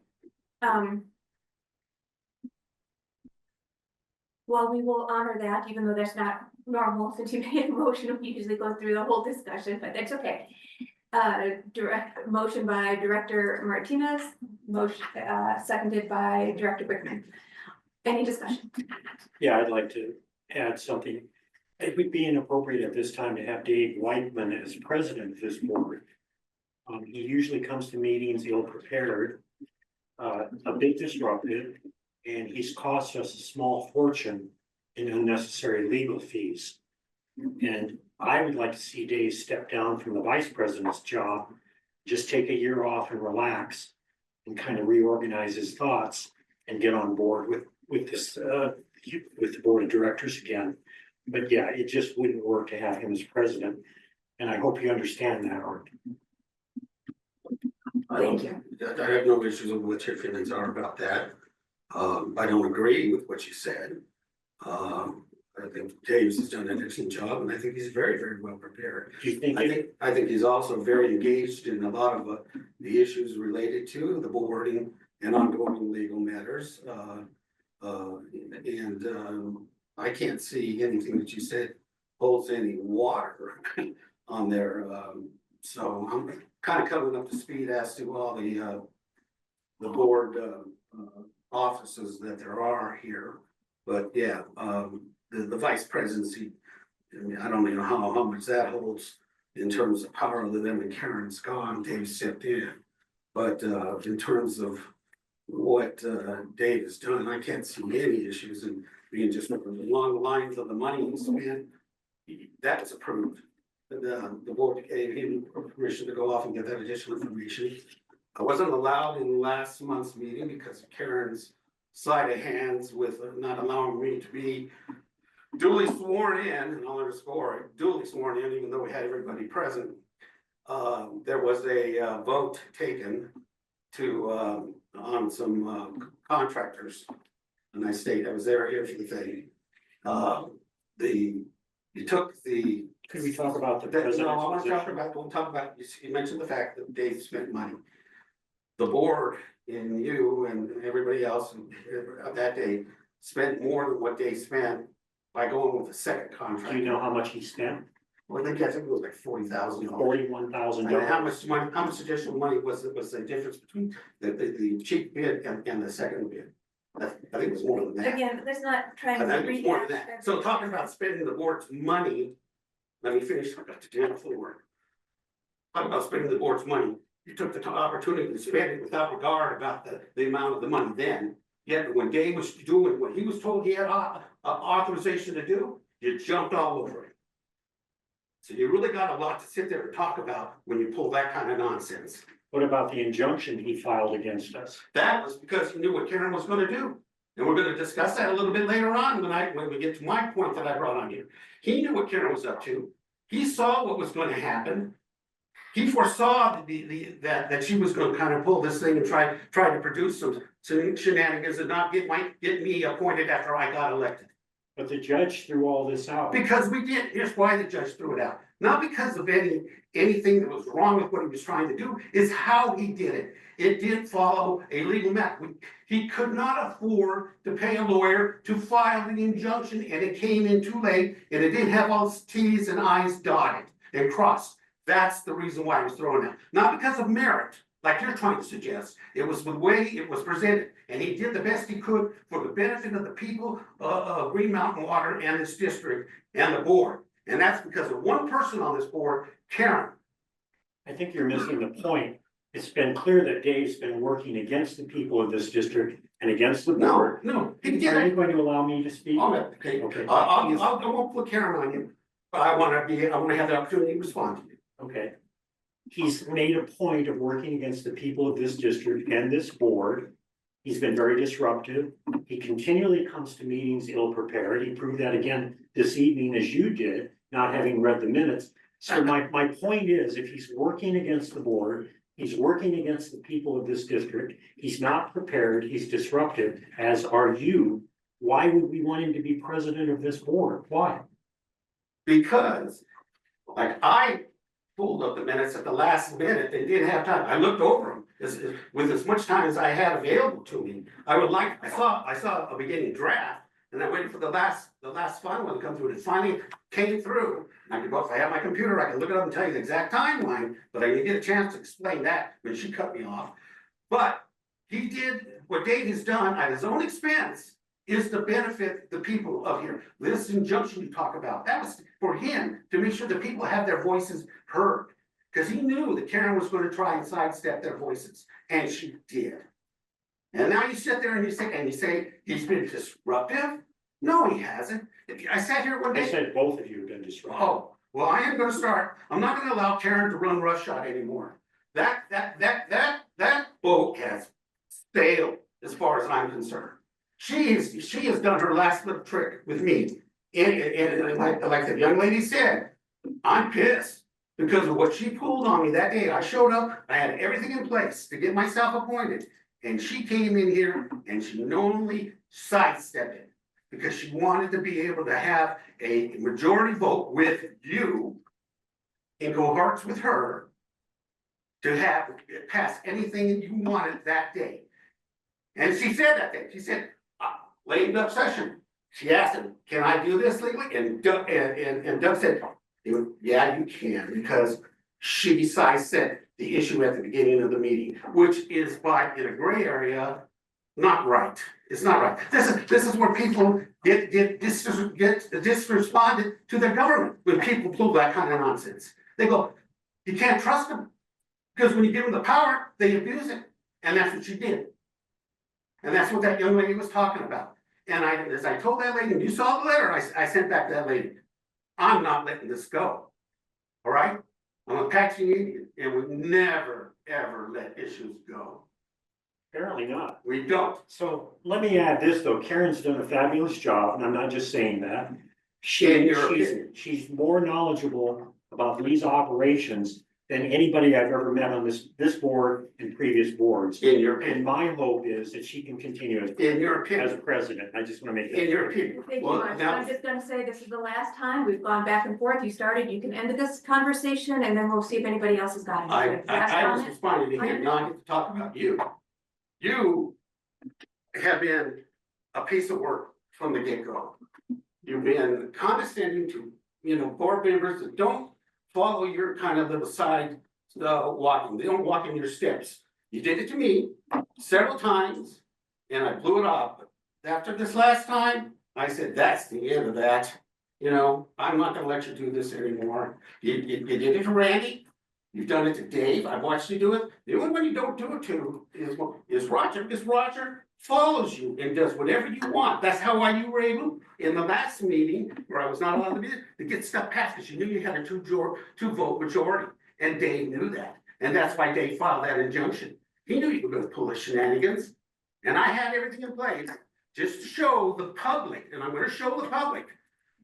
Well, we will honor that, even though that's not normal, since you made a motion, we usually go through the whole discussion, but that's okay. Direct motion by Director Martinez, motion, seconded by Director Brickman. Any discussion? Yeah, I'd like to add something. It would be inappropriate at this time to have Dave Whiteman as president of this board. He usually comes to meetings ill-prepared, a bit disruptive, and he's cost us a small fortune in unnecessary legal fees. And I would like to see Dave step down from the vice president's job, just take a year off and relax and kind of reorganize his thoughts and get on board with this, with the board of directors again. But yeah, it just wouldn't work to have him as president. And I hope you understand that, Art. Thank you. I have no issues with what your feelings are about that. I don't agree with what you said. I think Dave's has done an excellent job, and I think he's very, very well prepared. Do you think I think he's also very engaged in a lot of the issues related to the board and ongoing legal matters. I can't see anything that you said holds any water on there. So I'm kind of coming up to speed as to all the board offices that there are here. But yeah, the vice presidency, I mean, I don't even know how much that holds in terms of power other than when Karen's gone, Dave stepped in. But in terms of what Dave has done, I can't see any issues in being just along the lines of the money he spent. That was approved. The board gave him permission to go off and get that additional information. I wasn't allowed in last month's meeting because of Karen's sleight of hands with not allowing me to be duly sworn in, and I'll underscore it, duly sworn in, even though we had everybody present. There was a vote taken to on some contractors, and I was there here for the thing. You took the. Could we talk about the No, president's I want to talk position? about, we'll talk about, you mentioned the fact that Dave spent money. The board and you and everybody else that day spent more than what Dave spent by going with the second contract. Do you know how much he spent? Well, I think it was like $40,000. $41,000. How much additional money was the difference between the cheap bid and the second bid? I think it was more than that. Again, let's not try I and think it was more than rehash that. So talking about spending the board's money, let me finish, I got to damn floor. Talking about spending the board's money, you took the opportunity to spend it without regard about the amount of the money then. Yet when Dave was doing what he was told he had authorization to do, you jumped all over it. So you really got a lot to sit there and talk about when you pull that kind of nonsense. What about the injunction he filed against us? That was because he knew what Karen was gonna do. And we're gonna discuss that a little bit later on when we get to my point that I brought on here. He knew what Karen was up to. He saw what was gonna happen. He foresaw that she was gonna kind of pull this thing and try to produce some shenanigans and not get me appointed after I got elected. But the judge threw all this out. Because we did, here's why the judge threw it out. Not because of anything that was wrong with what he was trying to do, is how he did it. It didn't follow a legal method. He could not afford to pay a lawyer to file the injunction, and it came in too late, and it didn't have all its T's and I's dotted and crossed. That's the reason why it was thrown out. Not because of merit, like you're trying to suggest. It was the way it was presented. And he did the best he could for the benefit of the people of Green Mountain Water and this district and the board. And that's because of one person on this board, Karen. I think you're missing the point. It's been clear that Dave's been working against the people of this district and against the board. No, he Are didn't. you going to allow me to speak? Okay, Okay. I won't put Karen on you, but I want to have the opportunity to respond to you. Okay. He's made a point of working against the people of this district and this board. He's been very disruptive. He continually comes to meetings ill-prepared. He proved that again this evening as you did, not having read the minutes. So my point is, if he's working against the board, He's working against the people of this district. He's not prepared. He's disruptive, as are you. Why would we want him to be president of this board? Why? Because, like, I pulled up the minutes at the last minute, they didn't have time, I looked over them, with as much time as I had available to me. I saw a beginning draft, and I waited for the last final one to come through, and it finally came through. I could go, if I have my computer, I can look it up and tell you the exact timeline, but I didn't get a chance to explain that when she cut me off. But he did, what Dave has done at his own expense, is to benefit the people of here. This injunction you talk about, that was for him, to make sure that people have their voices heard. Because he knew that Karen was gonna try and sidestep their voices, and she did. And now you sit there and you say, he's been disruptive? No, he hasn't. I sat here one day. I said both of you have been disruptive. Oh, well, I am gonna start, I'm not gonna allow Karen to run roughshod anymore. That boat has sailed as far as I'm concerned. She has done her last little trick with me. And like the young lady said, I'm pissed because of what she pulled on me that day. I showed up, I had everything in place to get myself appointed. And she came in here and she knowingly sidestepped it because she wanted to be able to have a majority vote with you and go hearts with her to have pass anything that you wanted that day. And she said that day, she said, lame duck session. She asked him, can I do this legally? And Doug said, yeah, you can, because she sidestepped the issue at the beginning of the meeting, which is in a gray area, not right. It's not right. This is where people get disresponded to their government when people pull that kind of nonsense. They go, you can't trust them. Because when you give them the power, they abuse it. And that's what she did. And that's what that young lady was talking about. And as I told that lady, and you saw the letter I sent back to that lady, I'm not letting this go. All right? I'm a Apache Indian, and we never, ever let issues go. Apparently not. We don't. So let me add this, though. Karen's done a fabulous job, and I'm not just saying that. She's more knowledgeable about these operations than anybody I've ever met on this board and previous boards. In your opinion. And my hope is that she can continue as president. I just want to make that. In your opinion. Thank you Well, much. now- I'm just gonna say this is the last time. We've gone back and forth. You started, you can end this conversation and then we'll see if anybody else has got I anything. Last was comment? responding to him, now I get to talk about you. You have been a piece of work from the get-go. You've been condescending to, board members that don't follow your kind of little side walking. They don't walk in your steps. You did it to me several times and I blew it off. After this last time, I said, that's the end of that. I'm not gonna let you do this anymore. You did it to Randy. You've done it to Dave. I've watched you do it. The only one you don't do it to is Roger, because Roger follows you and does whatever you want. That's how you were able, in the last meeting, where I was not allowed to be there, to get stuff passed, because you knew you had a two vote majority. And Dave knew that. And that's why Dave filed that injunction. He knew you were gonna pull the shenanigans. And I had everything in place just to show the public, and I'm gonna show the public,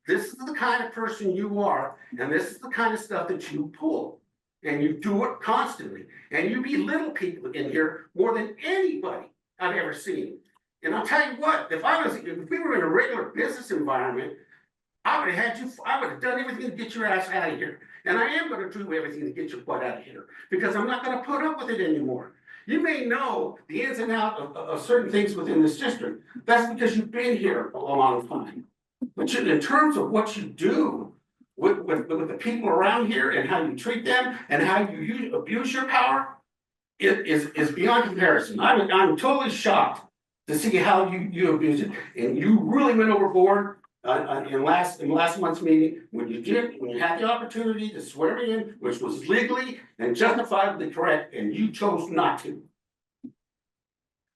this is the kind of person you are, and this is the kind of stuff that you pull. And you do it constantly, and you belittle people in here more than anybody I've ever seen. And I'll tell you what, if we were in a regular business environment, I would have done everything to get your ass out of here. And I am gonna do everything to get your butt out of here, because I'm not gonna put up with it anymore. You may know the ins and outs of certain things within this district. That's because you've been here a long time. But in terms of what you do, with the people around here and how you treat them and how you abuse your power, it is beyond comparison. I'm totally shocked to see how you abuse it. And you really went overboard in last month's meeting when you had the opportunity to swear me in, which was legally and justifiably correct, and you chose not to.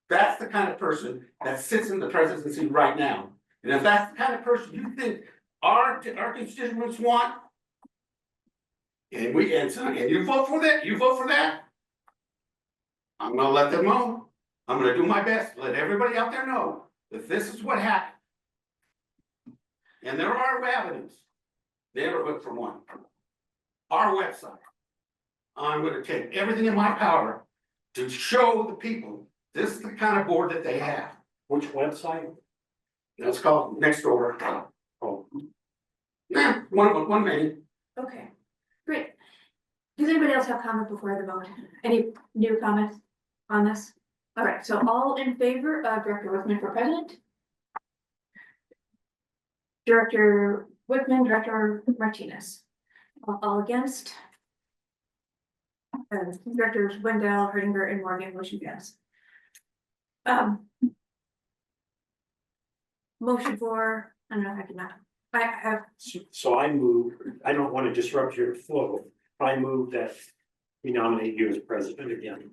That's the kind of person that sits in the presidency right now. And if that's the kind of person you think our constituents want, and you vote for that, I'm gonna let them know. I'm gonna do my best to let everybody out there know that this is what happened. And there are avenues. Neighborhood for one. Our website. I'm gonna take everything in my power to show the people this is the kind of board that they have. Which website? That's called Next Door. Oh, Nah, one minute. Okay, great. Does anybody else have comment before the vote? Any new comments on this? All right, so all in favor of Director Wickman for president? Director Wickman, Director Martinez. All against? Directors Wendell, Herdinger, and Morgan, motion passed. Motion for, I don't know if I can not, I have, so I move, I don't want to disrupt your flow. I move that we nominate you as president again.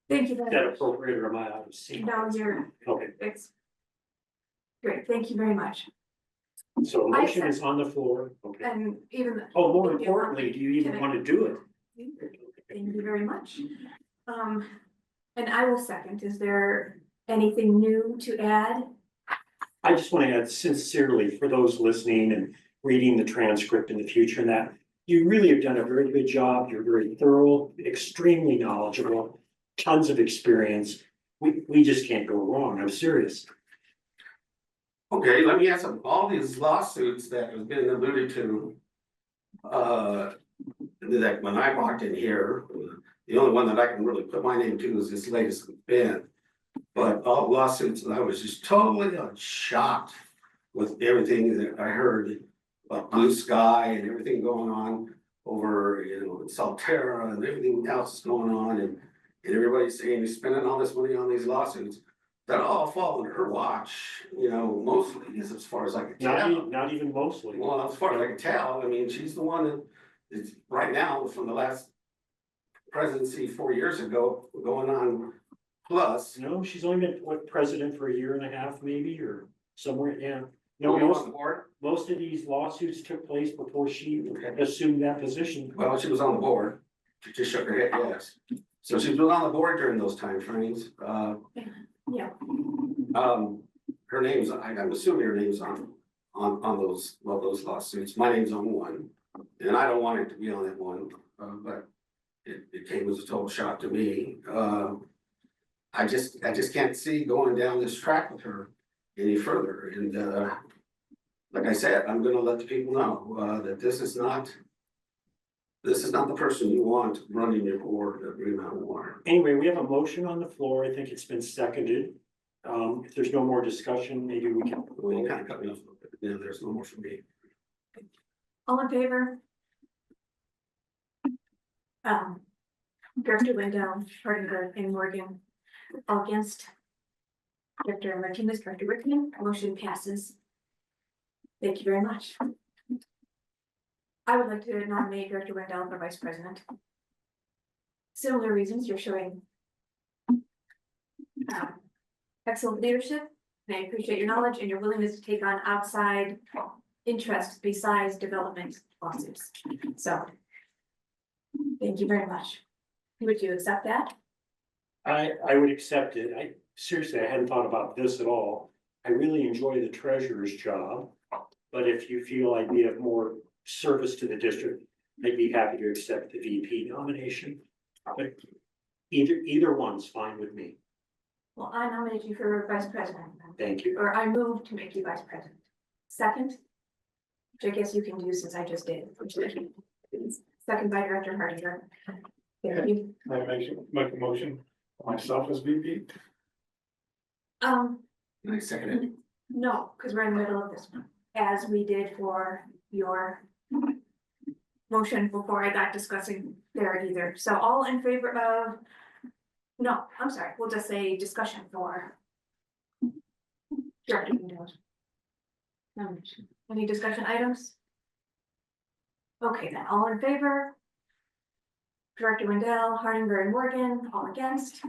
thank you Is that very much. appropriate or am I out of sync? No, you're, Okay, it's great, thank you very much. so a motion is on the floor. Okay. And even. Oh, more thank you. importantly, do you even Can I- want to do it? Thank you very much. And I will second. Is there anything new to add? I just want to add sincerely for those listening and reading the transcript in the future and that you really have done a very good job. You're very thorough, extremely knowledgeable, tons of experience. We just can't go wrong. I'm serious. Okay, let me ask them, all these lawsuits that have been alluded to. That when I walked in here, the only one that I can really put my name to is this latest Ben. But all lawsuits, I was just totally shocked with everything that I heard about Blue Sky and everything going on over, Salterra and everything else that's going on and everybody's saying he's spending all this money on these lawsuits. That all fall under her watch, mostly is as far as I can tell. Not even mostly. Well, as far as I can tell, I mean, she's the one that is right now from the last presidency 4 years ago, going on plus. No, she's only been president for a year and a half, maybe, or somewhere, yeah. No, No, on the board. most of these lawsuits took place before she assumed that position. Well, she was on the board. She just shook her head, yes. So she's been on the board during those time frames. Yeah. Her name's, I'm assuming her name's on those lawsuits. My name's on one. And I don't want it to be on that one, but it came as a total shock to me. I just can't see going down this track with her any further. And like I said, I'm gonna let the people know that this is not the person you want running your board of Green Mountain Water. Anyway, we have a motion on the floor. I think it's been seconded. If there's no more discussion, maybe we can. Well, you kind of cut me off a little bit, but there's no more for me. All in favor? Director Wendell, Hardinger, and Morgan, all against. Director Martinez, Director Wickman, motion passes. Thank you very much. I would like to nominate Director Wendell for vice president. Similar reasons, you're showing excellent leadership, and I appreciate your knowledge and your willingness to take on outside interests besides development lawsuits. So, thank you very much. Would you accept that? I would accept it. Seriously, I hadn't thought about this at all. I really enjoy the treasurer's job. But if you feel I'd be of more service to the district, I'd be happy to accept the VP nomination. But either one's fine with me. Well, I nominate you for vice president. Thank you. Or I move to make you vice president. Second, which I guess you can do since I just did. Second by Director Hardinger. Thank you. I make a motion for myself as VP. And I second it. No, because we're in the middle of this one, as we did for your motion before I got discussing there either. So all in favor of, no, I'm sorry, we'll just say discussion for Director Wendell. Any discussion items? Okay, then all in favor? Director Wendell, Hardinger, and Morgan, all against.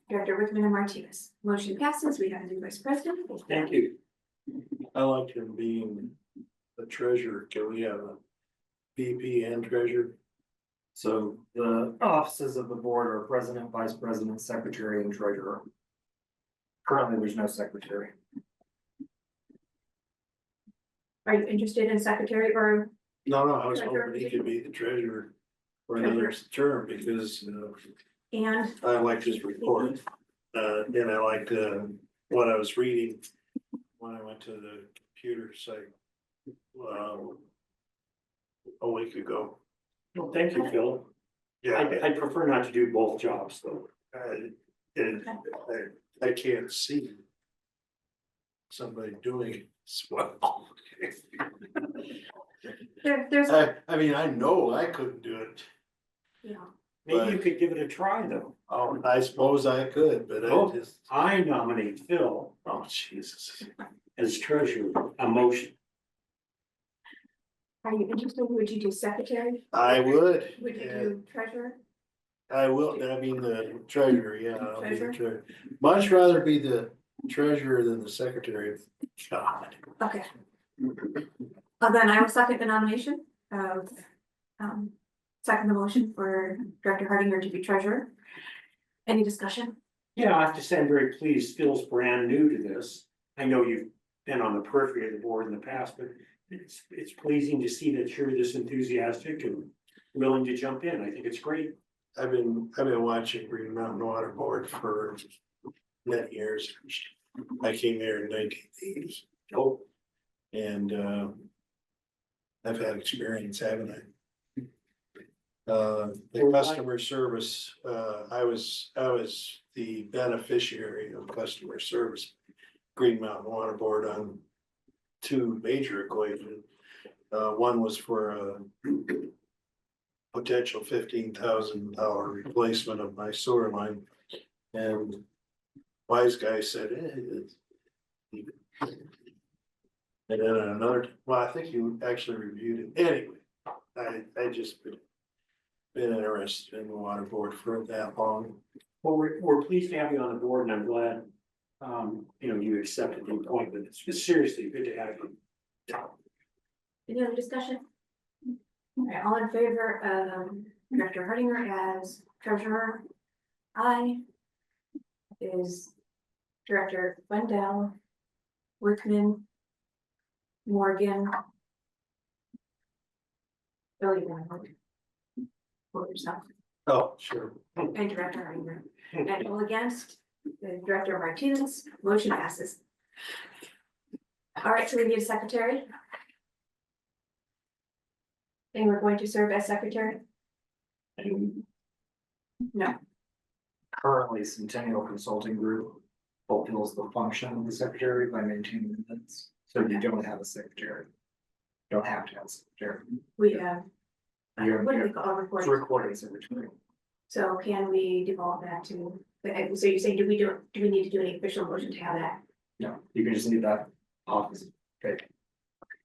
Director Wickman and Martinez. Motion passes. We have a new vice president. Thank you. I like him being the treasurer. Can we have a VP and treasurer? So the offices of the board are president, vice president, secretary, and treasurer. Currently, there's no secretary. Are you interested in secretary or? No, I was hoping he could be the treasurer. for another term because And I liked his report. And I liked what I was reading when I went to the computer site a week ago. Well, thank you, Phil. Yeah, I'd prefer not to do both jobs though. and I can't see somebody doing it as well. there's, I mean, I know I couldn't do it. yeah, Maybe you could give it a try though. Oh, I suppose I could, but I Oh, just, I nominate Phil oh, Jesus. as treasurer, a motion. are you interested? Would you do secretary? I would. Would you Yeah. do treasurer? I will, I mean, the treasurer, yeah. I'll be the Treasurer? treasurer. Much rather be the treasurer than the secretary of God. Okay. Then I will second the nomination of, second the motion for Director Hardinger to be treasurer. Any discussion? Yeah, I have to say I'm very pleased. Phil's brand new to this. I know you've been on the periphery of the board in the past, but it's pleasing to see that you're this enthusiastic and willing to jump in. I think it's great. I've been watching Green Mountain Water Board for many years. I came there in 1980. Oh, And I've had experience, haven't I? The customer service, I was the beneficiary of customer service. Green Mountain Water Board on two major equations. One was for a potential $15,000 replacement of my sewer line. And wise guy said, and then another, well, I think you actually reviewed it. Anyway, I just been interested in the water board for that long. well, we're pleased to have you on the board and I'm glad, you accepted the appointment. It's seriously good to have you. Any other discussion? All right, all in favor of Director Hardinger as treasurer? Aye. Is Director Wendell, Workman, Morgan. Bill, you want to vote yourself, Oh, sure. and Director Hardinger, and all against, the Director Martinez, motion passes. All right, so we need a secretary. And we're going to serve as secretary? No, Currently, Centennial Consulting Group fulfills the function of the secretary by maintaining minutes, so you don't have a secretary. Don't have to have a secretary. we have. You have- What do we call a It's recording? recording secretary. So can we devolve that to, so you're saying, do we need to do any official motion to have that? No, you can just leave that office. Okay.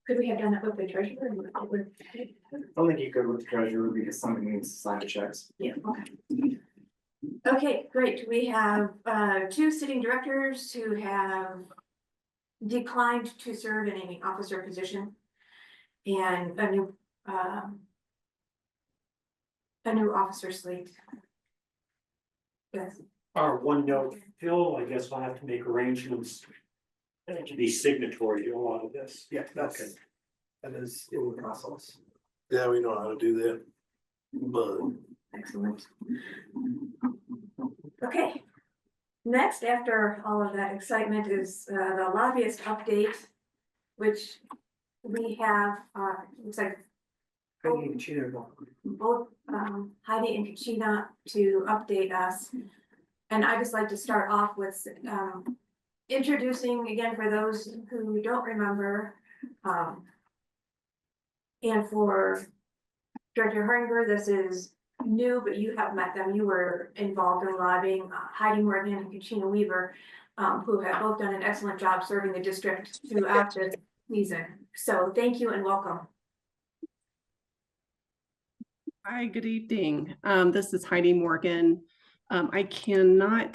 Could we have done that with the treasurer? I don't think you could with the treasurer because somebody needs to sign the checks. Yeah, okay. Okay, great. We have two sitting directors who have declined to serve in any officer position. And a new officer slate. Yes, Our one note, Phil, I guess I'll have to make arrangements to be signatory to a lot of this. Yeah, Okay. that is in the process. Yeah, we know how to do that. But excellent. Okay. Next, after all of that excitement, is the lobbyist update, which we have, looks like both Heidi and Katrina to update us. And I just like to start off with introducing again for those who don't remember. And for Director Hardinger, this is new, but you have met them. You were involved in lobbying Heidi Morgan and Katrina Weaver, who have both done an excellent job serving the district throughout this season. So thank you and welcome. Hi, good evening. This is Heidi Morgan. I cannot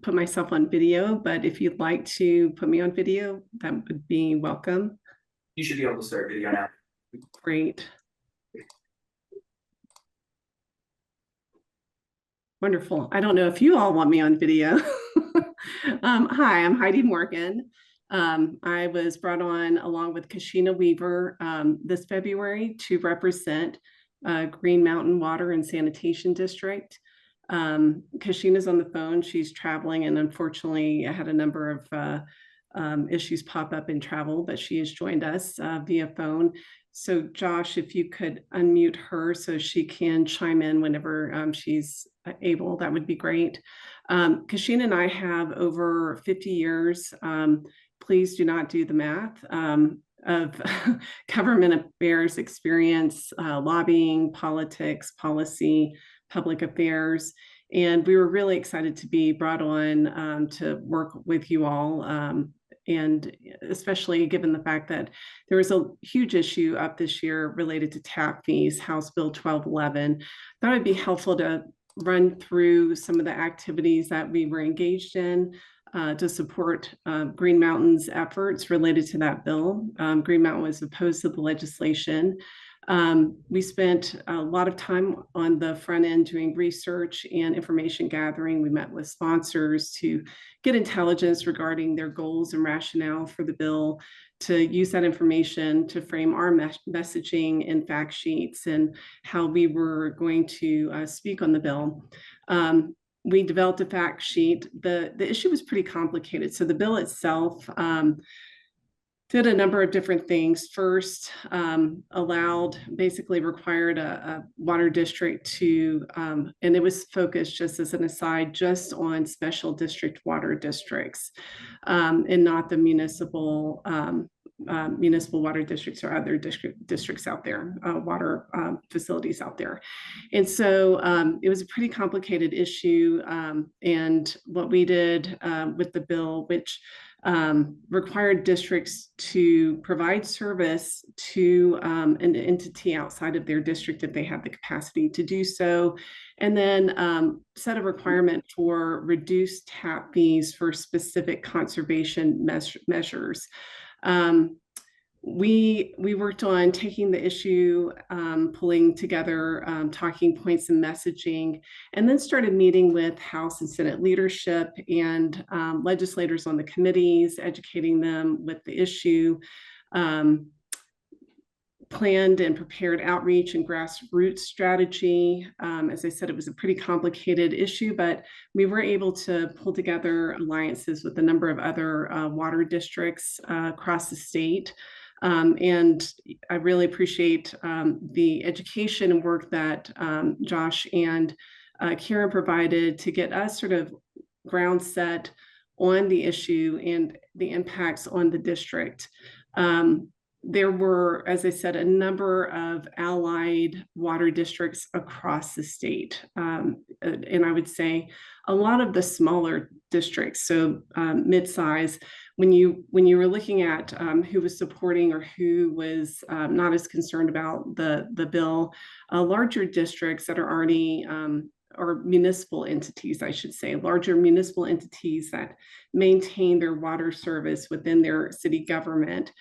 put myself on video, but if you'd like to put me on video, that would be welcome. You should be able to start video now. Great. Wonderful. I don't know if you all want me on video. Hi, I'm Heidi Morgan. I was brought on along with Katrina Weaver this February to represent Green Mountain Water and Sanitation District. Kashina's on the phone. She's traveling, and unfortunately, I had a number of issues pop up in travel, but she has joined us via phone. So Josh, if you could unmute her so she can chime in whenever she's able, that would be great. Kashina and I have over 50 years, please do not do the math, of government affairs experience, lobbying, politics, policy, public affairs. And we were really excited to be brought on to work with you all. And especially given the fact that there was a huge issue up this year related to tap fees, House Bill 1211. That would be helpful to run through some of the activities that we were engaged in to support Green Mountain's efforts related to that bill. Green Mountain was opposed to the legislation. We spent a lot of time on the front end doing research and information gathering. We met with sponsors to get intelligence regarding their goals and rationale for the bill, to use that information to frame our messaging and fact sheets and how we were going to speak on the bill. We developed a fact sheet. The issue was pretty complicated. So the bill itself did a number of different things. First, basically required a water district to, and it was focused, just as an aside, just on special district water districts and not the municipal water districts or other districts out there, water facilities out there. And so it was a pretty complicated issue. And what we did with the bill, which required districts to provide service to an entity outside of their district if they have the capacity to do so, and then set a requirement for reduced tap fees for specific conservation measures. We worked on taking the issue, pulling together talking points and messaging, and then started meeting with House and Senate leadership and legislators on the committees, educating them with the issue, planned and prepared outreach and grassroots strategy. As I said, it was a pretty complicated issue, but we were able to pull together alliances with a number of other water districts across the state. And I really appreciate the education and work that Josh and Karen provided to get us sort of ground set on the issue and the impacts on the district. There were, as I said, a number of allied water districts across the state. And I would say a lot of the smaller districts, so mid-size, when you were looking at who was supporting or who was not as concerned about the bill, larger districts that are already or municipal entities, I should say, larger municipal entities that maintain their water service within their city government.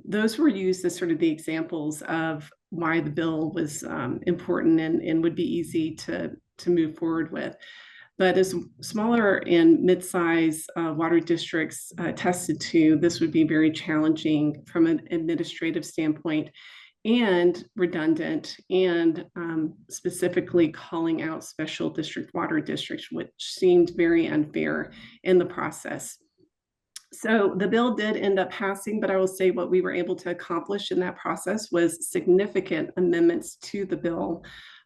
Those were used as sort of the examples of why the bill was important and would be easy to move forward with. But as smaller and mid-size water districts attested to, this would be very challenging from an administrative standpoint and redundant, and specifically calling out special district water districts, which seemed very unfair in the process. So the bill did end up passing, but I will say what we were able to accomplish in that process was significant amendments to the bill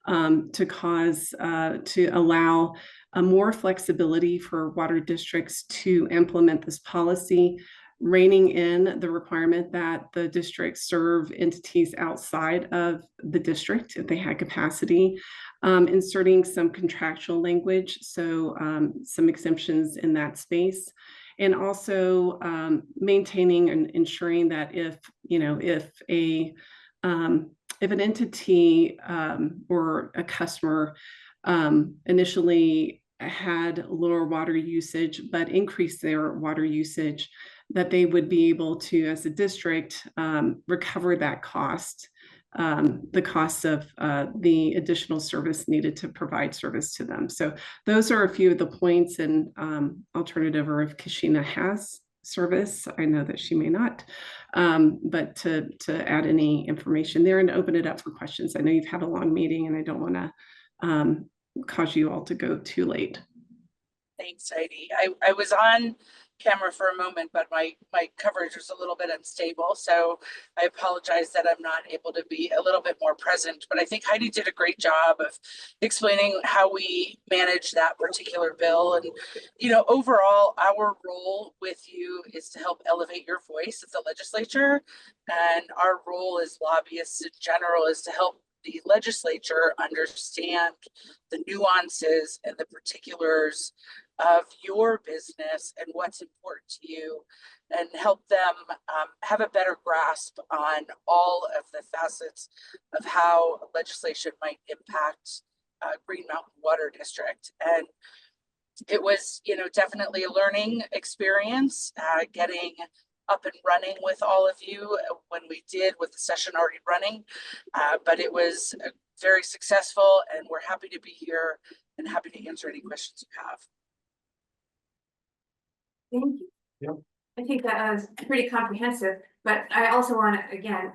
to allow more flexibility for water districts to implement this policy, reining in the requirement that the districts serve entities outside of the district if they had capacity, inserting some contractual language, so some exemptions in that space. And also maintaining and ensuring that if an entity or a customer initially had lower water usage but increased their water usage, that they would be able to, as a district, recover that cost, the costs of the additional service needed to provide service to them. So those are a few of the points, and I'll turn it over if Kashina has service. I know that she may not, but to add any information there and open it up for questions. I know you've had a long meeting and I don't want to cause you all to go too late. Thanks, Heidi. I was on camera for a moment, but my coverage was a little bit unstable. So I apologize that I'm not able to be a little bit more present, but I think Heidi did a great job of explaining how we manage that particular bill. And, you know, overall, our role with you is to help elevate your voice at the legislature. And our role as lobbyists in general is to help the legislature understand the nuances and the particulars of your business and what's important to you, and help them have a better grasp on all of the facets of how legislation might impact Green Mountain Water District. And it was, you know, definitely a learning experience getting up and running with all of you when we did with the session already running, but it was very successful, and we're happy to be here and happy to answer any questions you have. Thank you. Yep. I think that was pretty comprehensive, but I also want to, again,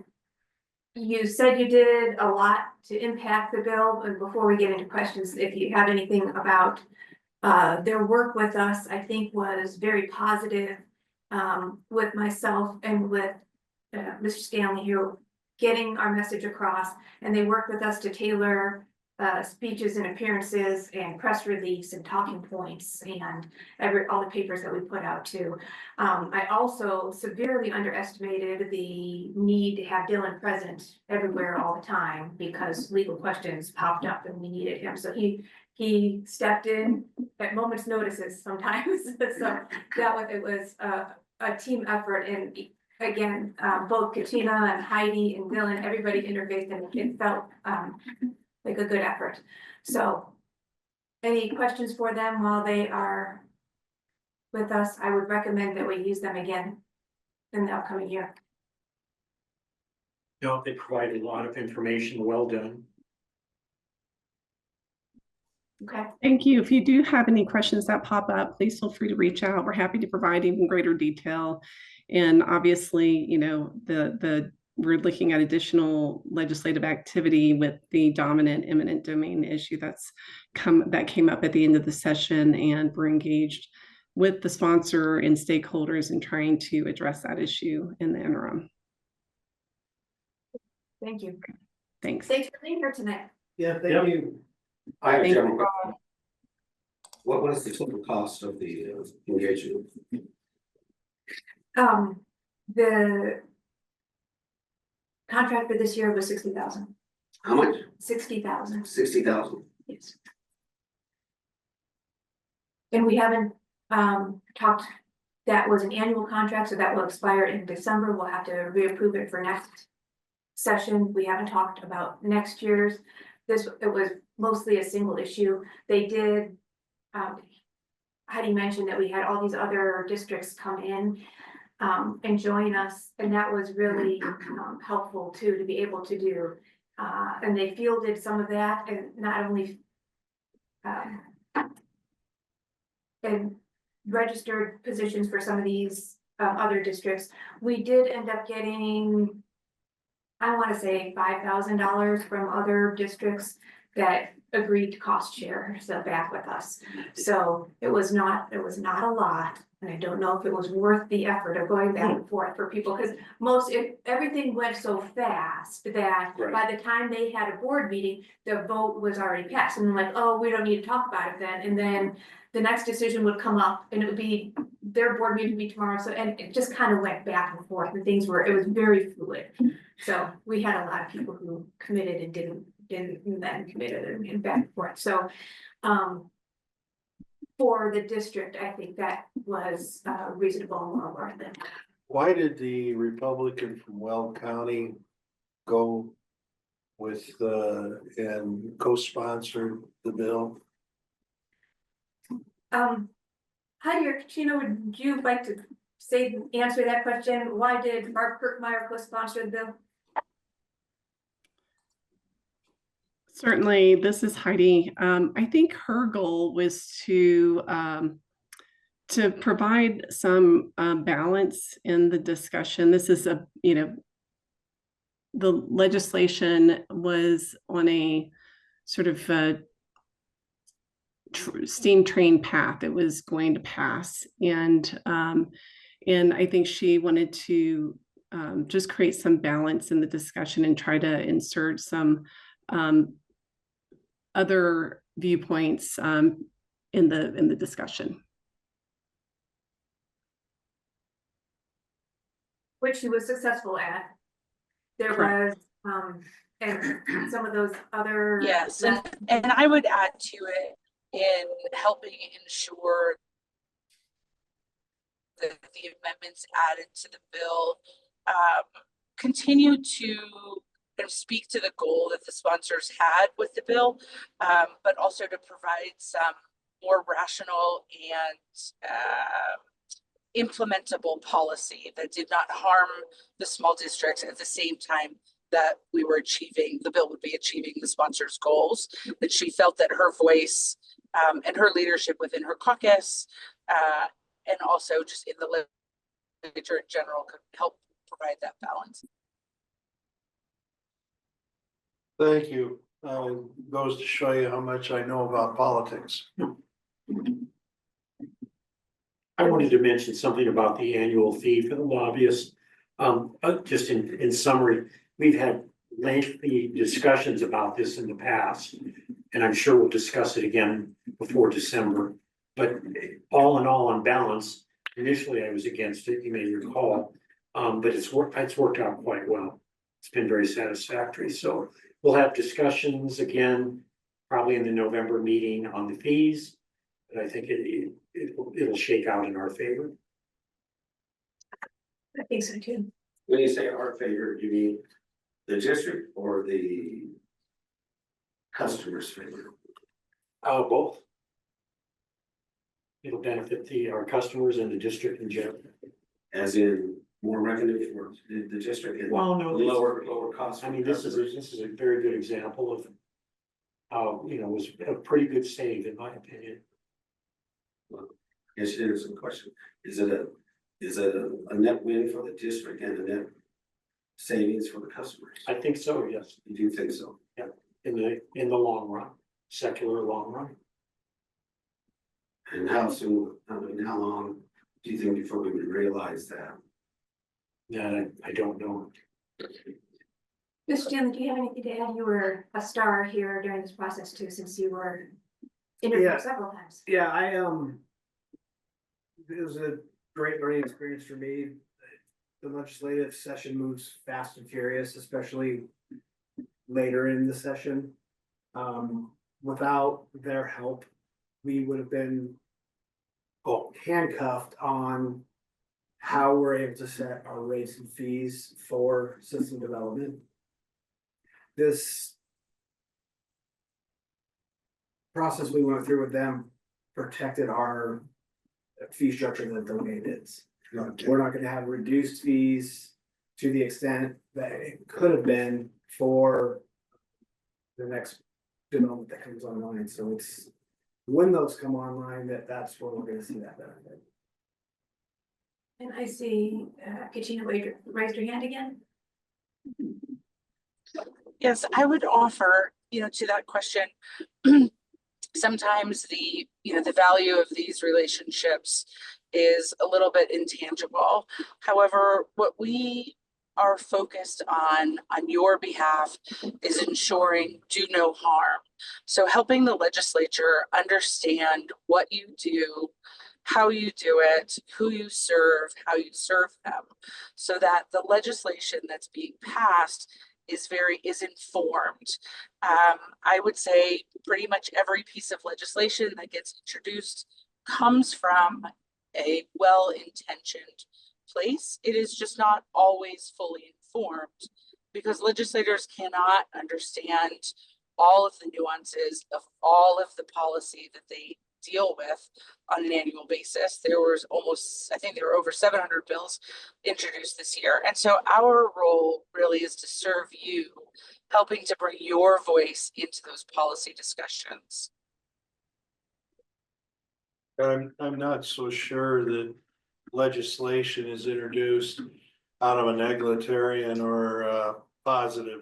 you said you did a lot to impact the bill, and before we get into questions, if you have anything about their work with us, I think was very positive, with myself and with Mr. Stanley here, getting our message across, and they worked with us to tailor speeches and appearances and press release and talking points and all the papers that we put out too. I also severely underestimated the need to have Dylan present everywhere all the time because legal questions popped up and we needed him. So he stepped in at moment's notices sometimes. So it was a team effort, and again, both Katina and Heidi and Dylan, everybody interfaced, and it felt like a good effort. So any questions for them while they are with us? I would recommend that we use them again in the upcoming year. No, they provided a lot of information. Well done. Okay. Thank you. If you do have any questions that pop up, please feel free to reach out. We're happy to provide even greater detail. And obviously, you know, we're looking at additional legislative activity with the dominant eminent domain issue that came up at the end of the session, and we're engaged with the sponsor and stakeholders in trying to address that issue in the interim. Thank you. Thanks. Thanks for being here tonight. Yeah, thank you. I have a Thank general question. What is the total cost of the engagement? The contract for this year was 60,000. How much? 60,000. 60,000. Yes. And we haven't talked, that was an annual contract, so that will expire in December. We'll have to reapprove it for next session. We haven't talked about next year's. It was mostly a single issue. They did, Heidi mentioned that we had all these other districts come in and join us, and that was really helpful too, to be able to do. And they fielded some of that, and not only and registered positions for some of these other districts. We did end up getting, I want to say $5,000 from other districts that agreed to cost share, so back with us. So it was not a lot, and I don't know if it was worth the effort of going back and forth for people, because everything went so fast that by the time they had a board meeting, the vote was already passed, and like, oh, we don't need to talk about it then, and then the next decision would come up, and it would be, their board meeting would be tomorrow, so, and it just kind of went back and forth, and it was very fluid. So we had a lot of people who committed and didn't and then committed and back and forth. So for the district, I think that was reasonable and well worth it. Why did the Republican from Weld County go with and co-sponsor the bill? Heidi or Katrina, would you like to answer that question? Why did Mark Kirkmeyer co-sponsor the bill? Certainly, this is Heidi. I think her goal was to to provide some balance in the discussion, this is a, the legislation was on a sort of steam train path. It was going to pass, and I think she wanted to just create some balance in the discussion and try to insert some other viewpoints in the discussion. Which she was successful at. There Correct. was, and some of those other. Yes, and I would add to it in helping ensure that the amendments added to the bill continue to kind of speak to the goal that the sponsors had with the bill, but also to provide some more rational and implementable policy that did not harm the small districts at the same time that we were achieving, the bill would be achieving the sponsors' goals. That she felt that her voice and her leadership within her caucus and also just in the legislature in general could help provide that balance. Thank you. Goes to show you how much I know about politics. I wanted to mention something about the annual fee for the lobbyists. Just in summary, we've had lengthy discussions about this in the past, and I'm sure we'll discuss it again before December. But all in all, on balance, initially I was against it, you may recall, but it's worked out quite well. It's been very satisfactory. So we'll have discussions again, probably in the November meeting on the fees. But I think it'll shake out in our favor. I think so too. When you say our favor, you mean the district or the customer's favor? Both. It'll benefit our customers and the district in general. As in more revenue for the district and Well, no, lower costs. I mean, this is a very good example of how, it was a pretty good save, in my opinion. Yes, there's a question. Is it a net win for the district and a net savings for the customers? I think so, yes. You do think so? Yeah, in the long run, secular long run. And how soon, how long do you think before we would realize that? Yeah, I don't know. Ms. Jim, do you have anything to add? You were a star here during this process too, since you were interviewed Yeah. several times. Yeah, it was a great learning experience for me. The legislative session moves fast and furious, especially later in the session. Without their help, we would have been handcuffed on how we're able to set our rates and fees for system development. This process we went through with them protected our fee structure the way it is. We're not gonna have reduced fees to the extent that it could have been for the next development that comes online. So it's when those come online, that's where we're gonna see that benefit. And I see, Katrina raised her hand again. Yes, I would offer, to that question, sometimes the value of these relationships is a little bit intangible. However, what we are focused on your behalf is ensuring do no harm. So helping the legislature understand what you do, how you do it, who you serve, how you serve them, so that the legislation that's being passed is informed. I would say pretty much every piece of legislation that gets introduced comes from a well-intentioned place. It is just not always fully informed because legislators cannot understand all of the nuances of all of the policy that they deal with on an annual basis. There was I think there were over 700 bills introduced this year. And so our role really is to serve you, helping to bring your voice into those policy discussions. I'm not so sure that legislation is introduced out of an egalitarian or positive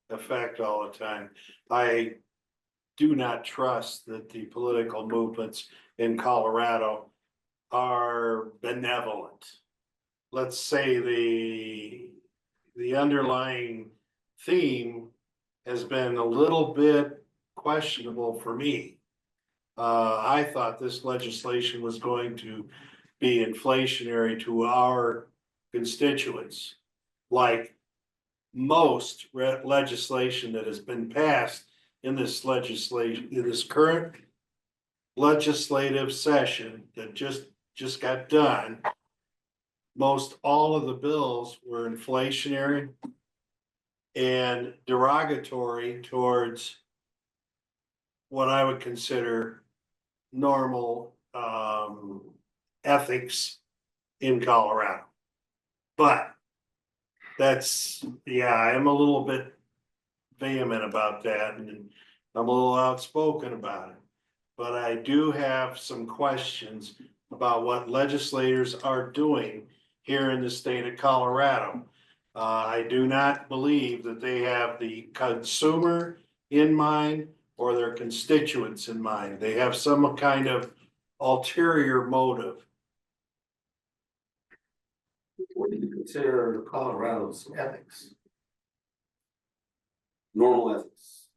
effect all the time. I do not trust that the political movements in Colorado are benevolent. Let's say the underlying theme has been a little bit questionable for me. I thought this legislation was going to be inflationary to our constituents. Like most legislation that has been passed in this legislation, in this current legislative session that just got done. Most all of the bills were inflationary and derogatory towards what I would consider normal ethics in Colorado. But that's, yeah, I'm a little bit vehement about that and I'm a little outspoken about it. But I do have some questions about what legislators are doing here in the state of Colorado. I do not believe that they have the consumer in mind or their constituents in mind. They have some kind of ulterior motive. What do you consider Colorado's ethics? Normal ethics,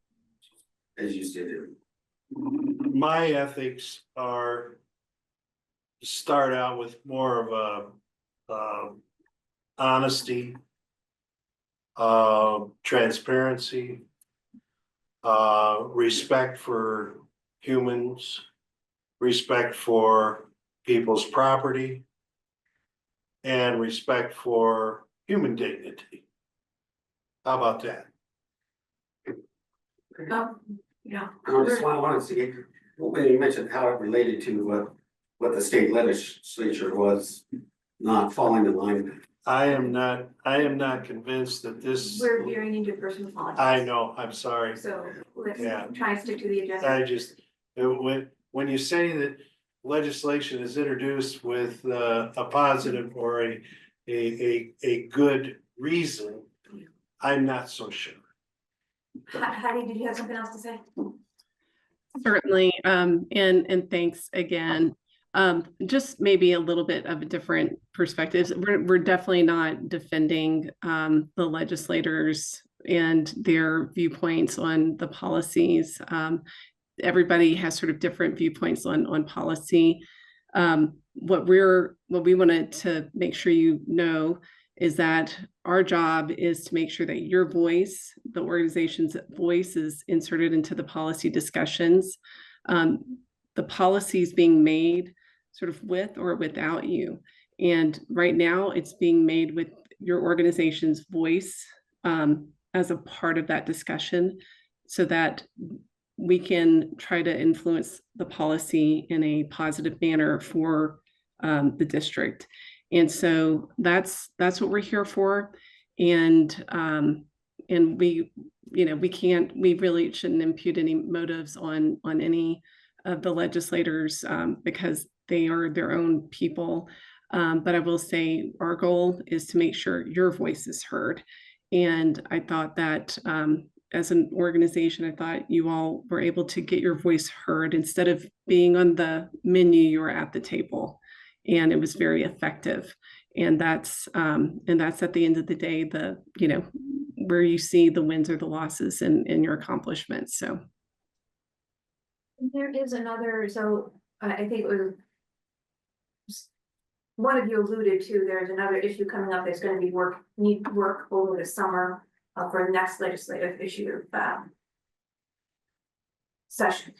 as you stated. My ethics are to start out with more of a honesty, transparency, respect for humans, respect for people's property, and respect for human dignity. How about that? Yeah. I just wanted to see, when you mentioned how it related to what the state legislature was not falling in line. I am not convinced that this. We're veering into personal politics. I know, I'm sorry. So let's Yeah. try and stick to the agenda. I just, when you say that legislation is introduced with a positive or a good reason, I'm not so sure. Heidi, did you have something else to say? Certainly, and thanks again. Just maybe a little bit of a different perspective. We're definitely not defending the legislators and their viewpoints on the policies. Everybody has sort of different viewpoints on policy. What we wanted to make sure you know is that our job is to make sure that your voice, the organization's voice, is inserted into the policy discussions. The policies being made sort of with or without you. And right now it's being made with your organization's voice as a part of that discussion so that we can try to influence the policy in a positive manner for the district. And so that's what we're here for. And we, we really shouldn't impute any motives on any of the legislators because they are their own people. But I will say our goal is to make sure your voice is heard. And I thought that as an organization, I thought you all were able to get your voice heard instead of being on the menu, you were at the table. And it was very effective. And that's at the end of the day, where you see the wins or the losses in your accomplishments. So there is another, so I think it was one of you alluded to, there's another issue coming up that's going to be need work over the summer for the next legislative issue session.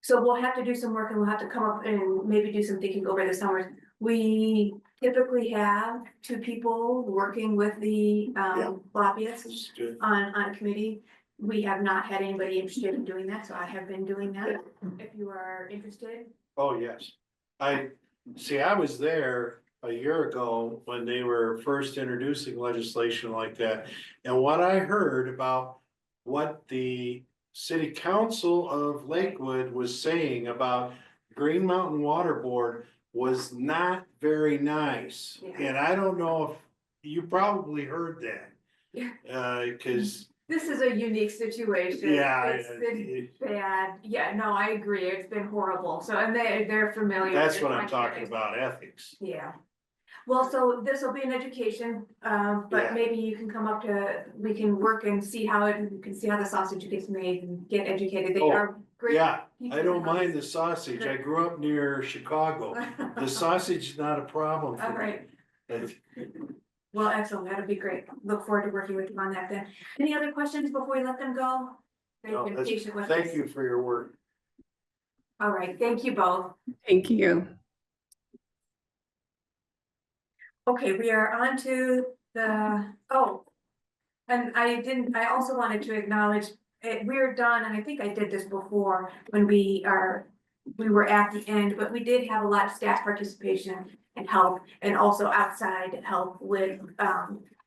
So we'll have to do some work and we'll have to come up and maybe do some thinking over the summer. We typically have 2 people working with the lobbyists on a committee. We have not had anybody interested in doing that, so I have been doing that. If you are interested. Oh, yes. I was there a year ago when they were first introducing legislation like that. And what I heard about what the city council of Lakewood was saying about Green Mountain Water Board was not very nice. Yeah. And I don't know if you probably heard that. Yeah. Cause, This is a unique situation. yeah. It's been bad. Yeah, no, I agree. It's been horrible. So, and they're familiar. That's with what the I'm talking criteria. about, ethics. Yeah. Well, so this will be an education, Yeah. but maybe you can come up to, we can work and see how it, you can see how the sausage gets made and get educated. They Oh, are great. Yeah, people I to don't help. mind the sausage. I grew up near Chicago. The sausage is not a problem All for me. right. But Well, excellent. That'll be great. Look forward to working with you on that then. Any other questions before we let them go? They've no, been that's- patient with Thank us. you for your work. All right, thank you both. Thank you. Okay, we are on to the, oh. And I also wanted to acknowledge, we're done, and I think I did this before, when we were at the end, but we did have a lot of staff participation and help, and also outside help with,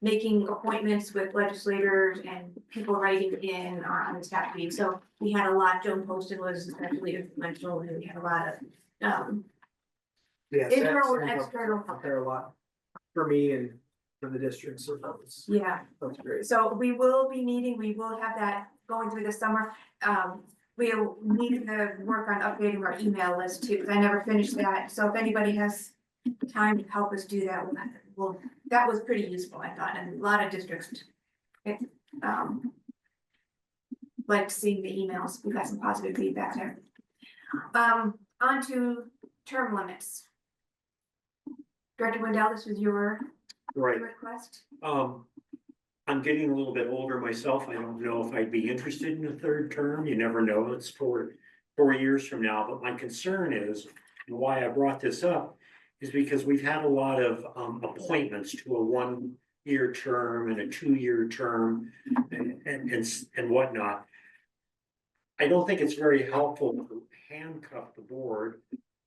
making appointments with legislators and people writing in on the staff meeting, so we had a lot. Joan Poston was especially influential, and we had a lot of, Yes, internal and that's external. Prepare a lot for me and for the district, so Yeah. that's great. So we will be meeting, we will have that going through the summer. We'll need to work on updating our email list too, because I never finished that. So if anybody has time to help us do that, that was pretty useful, I thought, and a lot of districts. Liked seeing the emails. We got some positive feedback there. On to term limits. Director Wendell, this was your Right. request. I'm getting a little bit older myself. I don't know if I'd be interested in a third term. You never know. It's 4 years from now. But my concern is, and why I brought this up, is because we've had a lot of appointments to a 1-year term and a 2-year term and whatnot. I don't think it's very helpful to handcuff the board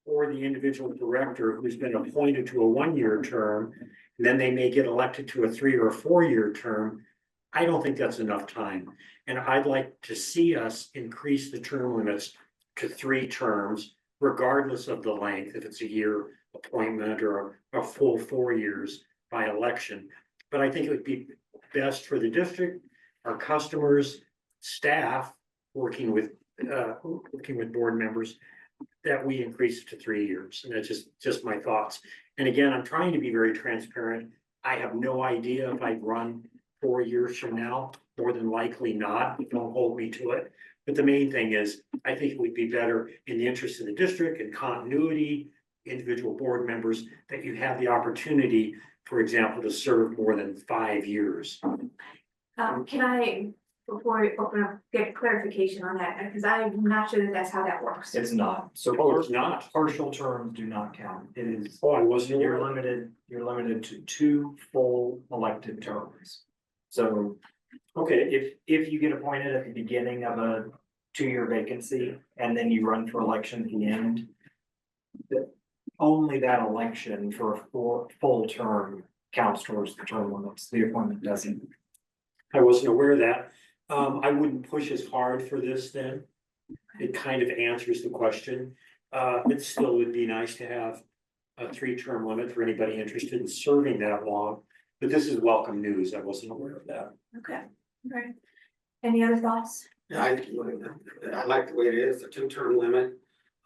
or the individual director who's been appointed to a 1-year term. And then they may get elected to a 3 or 4-year term. I don't think that's enough time. And I'd like to see us increase the term limits to 3 terms, regardless of the length, if it's a year appointment or a full 4 years by election. But I think it would be best for the district, our customers, staff, working with board members, that we increase it to 3 years. And that's just my thoughts. And again, I'm trying to be very transparent. I have no idea if I'd run 4 years from now, more than likely not. Don't hold me to it. But the main thing is, I think it would be better in the interest of the district and continuity, individual board members, that you have the opportunity, for example, to serve more than 5 years. Can I, before we open up, get clarification on that, because I'm not sure that that's how that works. It's not. So Oh, it's not. partial terms do not count. It is, Oh, I wasn't you're aware. limited to 2 full elected terms. So Okay, if you get appointed at the beginning of a 2-year vacancy and then you run for election at the end, only that election for a full term counts towards the term limits. The appointment doesn't. I wasn't aware of that. I wouldn't push as hard for this then. It kind of answers the question. It still would be nice to have a 3-term limit for anybody interested in serving that long. But this is welcome news. I wasn't aware of that. Okay, right. Any other thoughts? Yeah, I like the way it is, a 2-term limit.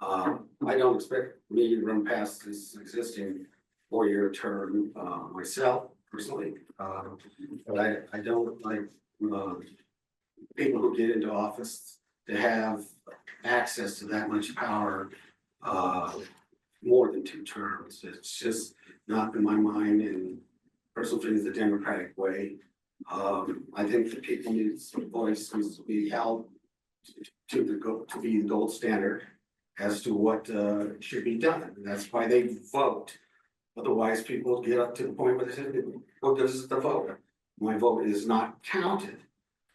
I don't expect me to run past this existing 4-year term, myself personally. But I don't like, people who get into office to have access to that much power, more than 2 terms. It's just not in my mind, and personally is the democratic way. I think the people needs voice needs to be held to be the gold standard as to what should be done. And that's why they vote. Otherwise, people get up to the point where they say, "What good is the vote? My vote is not counted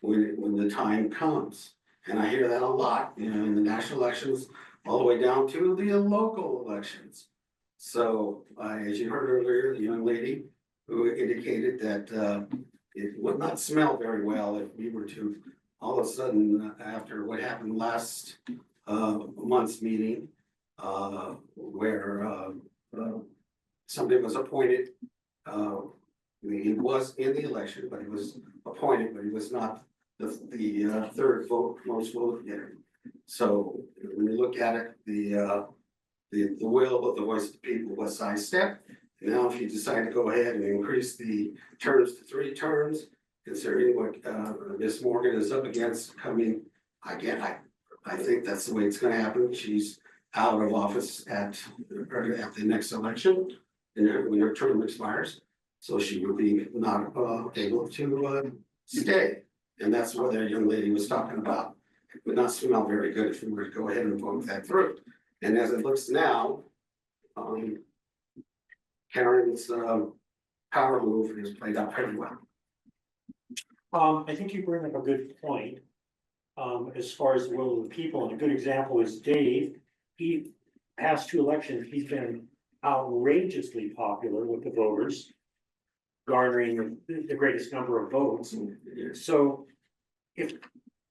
when the time comes." And I hear that a lot, in the national elections, all the way down to the local elections. So, as you heard earlier, the young lady who indicated that it would not smell very well if we were to all of a sudden, after what happened last month's meeting, where somebody was appointed. He was in the election, but he was appointed, but he was not the third most vote getter. So when you look at it, the will of the voice of the people was sidestepped. Now, if you decide to go ahead and increase the terms to 3 terms, considering what Ms. Morgan is up against coming, again, I think that's the way it's gonna happen. She's out of office at the next election, and when her term expires. So she would be not able to stay. And that's what that young lady was talking about. It would not smell very good if we were to go ahead and vote that through. And as it looks now, Karen's power move has played out pretty well. I think you bring up a good point. As far as the will of the people, and a good example is Dave. He, past 2 elections, he's been outrageously popular with the voters, garnering the greatest number of votes. So if,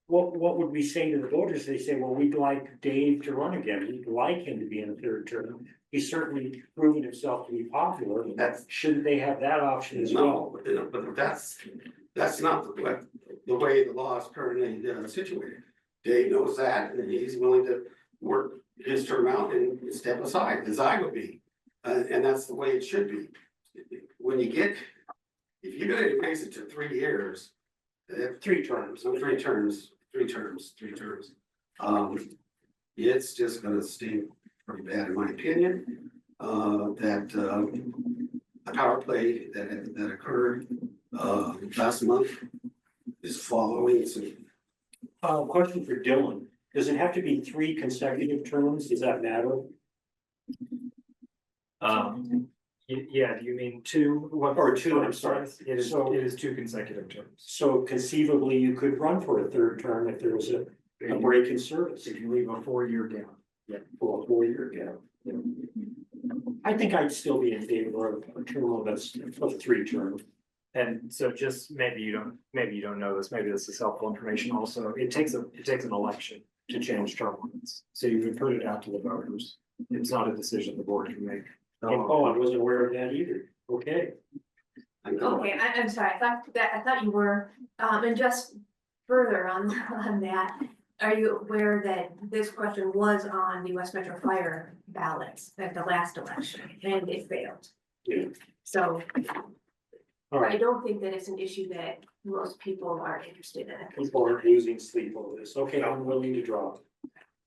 what would we say to the voters? They say, well, we'd like Dave to run again. We'd like him to be in a 3rd term. He's certainly proven himself to be popular. Shouldn't they have that option as well? No, but that's not the way the law is currently situated. Dave knows that, and he's willing to work his term out and step aside, as I would be. And that's the way it should be. When you get, if you're gonna increase it to 3 years, 3 terms. Three terms. It's just gonna stink pretty bad, in my opinion. The power play that occurred last month is following suit. Question for Dylan. Does it have to be 3 consecutive terms? Does that matter? Yeah, do you mean 2? What? Or 2, I'm sorry. It is So- 2 consecutive terms. So conceivably, you could run for a 3rd term if there was a break in service. If you leave a 4-year gap. For a 4-year gap. I think I'd still be in favor of a term that's of 3 terms. And so just maybe you don't know this, maybe this is helpful information also. It takes an election to change term limits. So you can put it out to the voters. It's not a decision the board can make. Oh, I wasn't aware of that either. Okay. Okay, I'm sorry, I thought you were, and just further on that, are you aware that this question was on the West Metro Fire ballots at the last election, and it failed? Yeah. So All I right. don't think that it's an issue that most people are interested in. People are losing sleep over this. Okay, I'm willing to drop.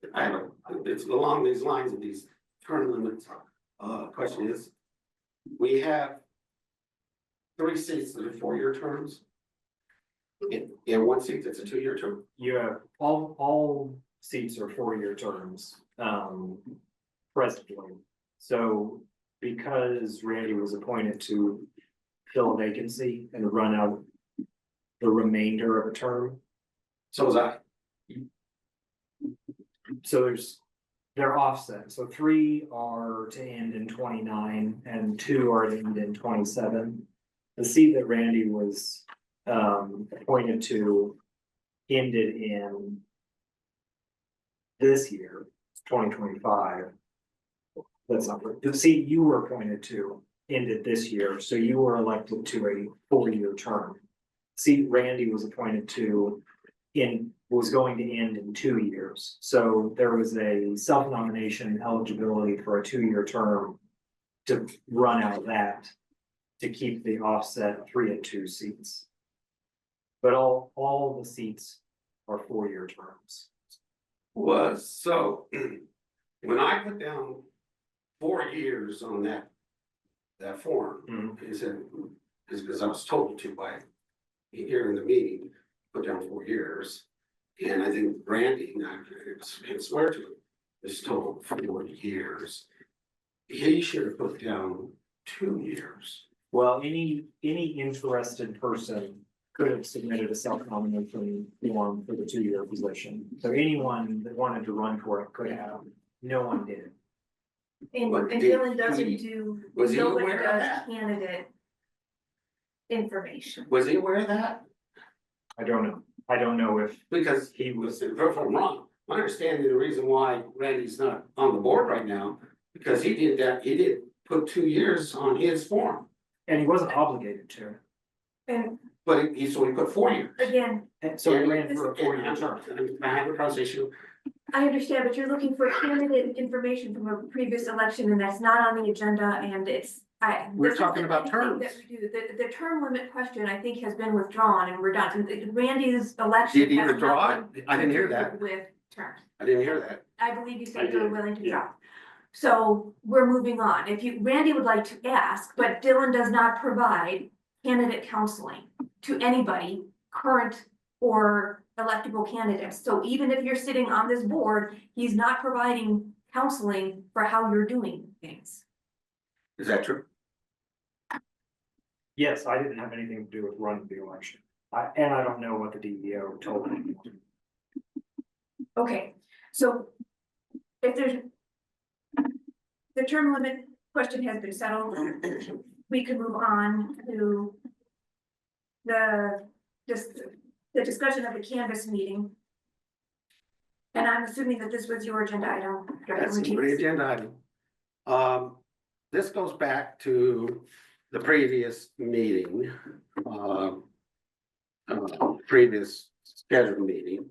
It's along these lines of these term limits. Question is, we have 3 seats that are 4-year terms. And 1 seat that's a 2-year term. You have all seats are 4-year terms, presently. So because Randy was appointed to fill a vacancy and run out the remainder of a term. So was I. So they're offset. So 3 are to end in 29 and 2 are to end in 27. The seat that Randy was appointed to ended in this year, 2025. That's not right. The seat you were appointed to ended this year, so you were elected to a 4-year term. Seat Randy was appointed to was going to end in 2 years. So there was a self-nomination eligibility for a 2-year term to run out that to keep the offset 3 and 2 seats. But all the seats are 4-year terms. Was so when I put down 4 years on that form, is because I was told to by here in the meeting, put down 4 years. And I think Randy, I can swear to it, is told 4 years. He should have put down 2 years. Well, any interested person could have submitted a self-nomination form for the 2-year position. So anyone that wanted to run for it could have. No one did. And But Dylan was doesn't he- do, was he nobody aware of does that? candidate information. Was he aware of that? I don't know. I don't know if Because he was, if I'm wrong, my understanding, the reason why Randy's not on the board right now, because he did put 2 years on his form. and he wasn't obligated to, And But so he put 4 years. again, and so he ran for a And 4-year term. I have a conversation, I understand, but you're looking for candidate information from a previous election and that's not on the agenda and We're this talking isn't about anything terms. that we do. The term limit question, I think, has been withdrawn and we're done. Randy's election. Did he has withdraw nothing it? I didn't hear to do that. With terms. I didn't hear that. I believe you I said you were did, willing to yeah. drop. So we're moving on. If you, Randy would like to ask, but Dylan does not provide candidate counseling to anybody, current or electable candidates. So even if you're sitting on this board, he's not providing counseling for how you're doing things. Is that true? Yes, I didn't have anything to do with running the election. And I don't know what the DEO told me. Okay, so if there's the term limit question has been settled, we could move on to the discussion of the canvas meeting. And I'm assuming that this was your agenda item. Director That's the Martinez. agenda item. This goes back to the previous meeting, previous scheduled meeting,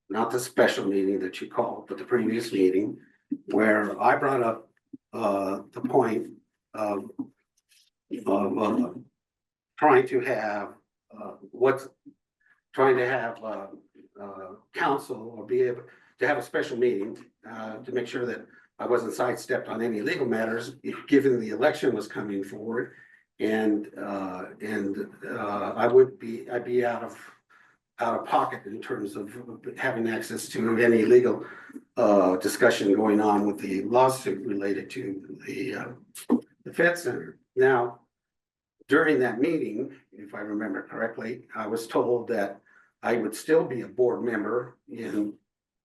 not the special meeting that you called, but the previous meeting, where I brought up the point of trying to have council or be able to have a special meeting to make sure that I wasn't sidestepped on any legal matters, given the election was coming forward. And I'd be out of pocket in terms of having access to any legal discussion going on with the lawsuit related to the Fed Center. Now, during that meeting, if I remember correctly, I was told that I would still be a board member in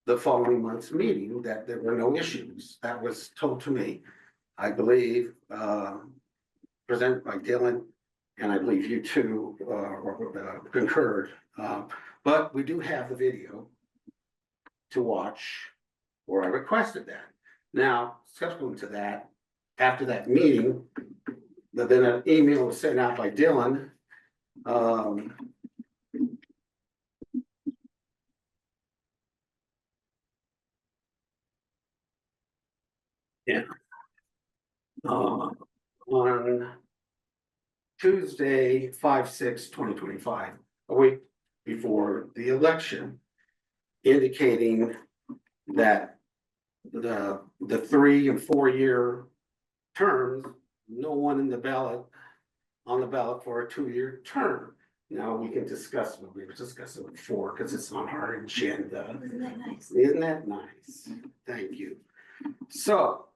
the following month's meeting, that there were no issues. That was told to me. I believe, presented by Dylan, and I believe you two concurred. But we do have the video to watch, or I requested that. Now, subsequent to that, after that meeting, then an email was sent out by Dylan. On Tuesday, 5/6/2025, a week before the election, indicating that the 3 and 4 year terms, no one on the ballot for a 2-year term. Now we can discuss what we were discussing before, because it's on our agenda. Isn't that nice? Isn't that nice? Thank you. So,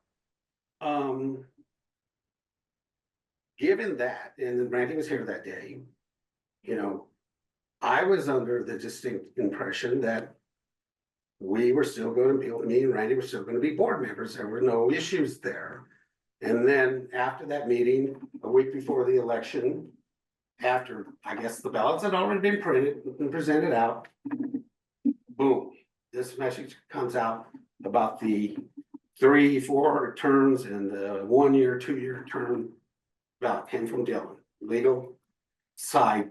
given that, and Randy was here that day, I was under the distinct impression that we were still going to be, me and Randy were still going to be board members. There were no issues there. And then after that meeting, a week before the election, after I guess the ballots had already been printed and presented out, boom, this message comes out about the 3, 4 terms and the 1 year, 2 year term. Ballot came from Dylan, legal side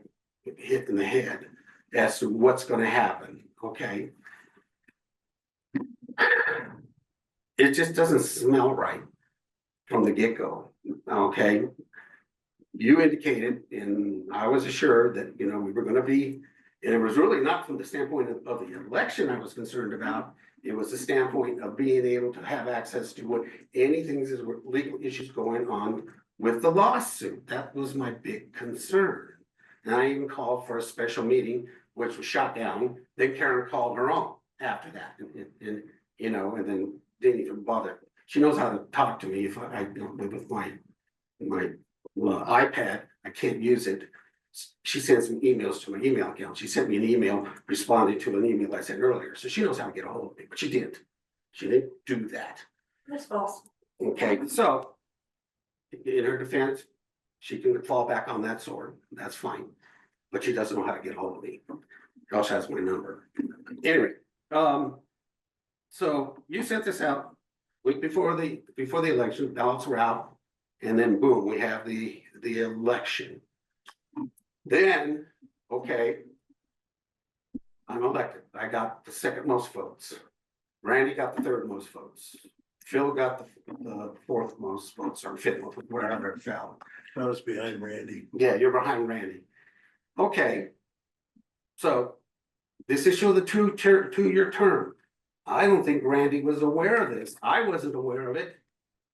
hit in the head as to what's going to happen. Okay. It just doesn't smell right from the get-go. Okay. You indicated, and I was assured that, we were going to be, and it was really not from the standpoint of the election I was concerned about. It was the standpoint of being able to have access to what anything is legal issues going on with the lawsuit. That was my big concern. And I even called for a special meeting, which was shot down. Then Karen called her own after that. And then didn't even bother. She knows how to talk to me if I don't live with my iPad. I can't use it. She sends me emails to my email account. She sent me an email responding to an email I sent earlier. So she knows how to get a hold of me, but she didn't. She didn't do that. That's false. Okay, so in her defense, she can fall back on that sword. That's fine. But she doesn't know how to get a hold of me. Josh has my number. Anyway, so you sent this out week before the election, ballots were out. And then boom, we have the election. Then, okay. I'm elected. I got the second most votes. Randy got the third most votes. Phil got the fourth most votes, or fifth most, whatever it fell. I was behind Randy. Yeah, you're behind Randy. Okay. So this issue of the two-year term. I don't think Randy was aware of this. I wasn't aware of it.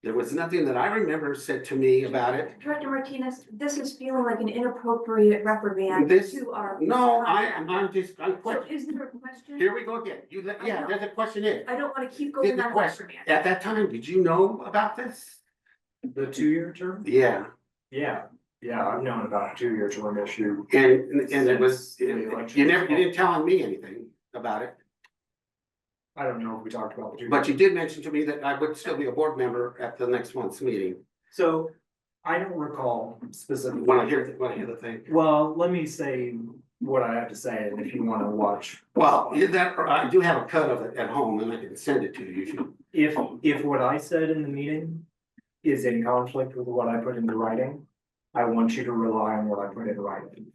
There was nothing that I remember said to me about it. Director Martinez, this is feeling like an inappropriate reprimand This- to our. No, contract. I'm So questioning. is there a question? Here we go again. Yeah, there's a question in. I don't want to keep Did going the on question, reprimand. at that time, did you know about this? The 2-year term? Yeah, Yeah, I've known about a 2-year term issue. and it was, Since the election. you didn't tell me anything about it, I don't know if we talked about the 2-year. but you did mention to me that I would still be a board member at the next month's meeting. So I don't recall specifically. When I hear the thing. Well, let me say what I have to say, and if you want to watch. Well, I do have a cut of it at home and I can send it to you if you. If what I said in the meeting is in conflict with what I put into writing, I want you to rely on what I put in writing.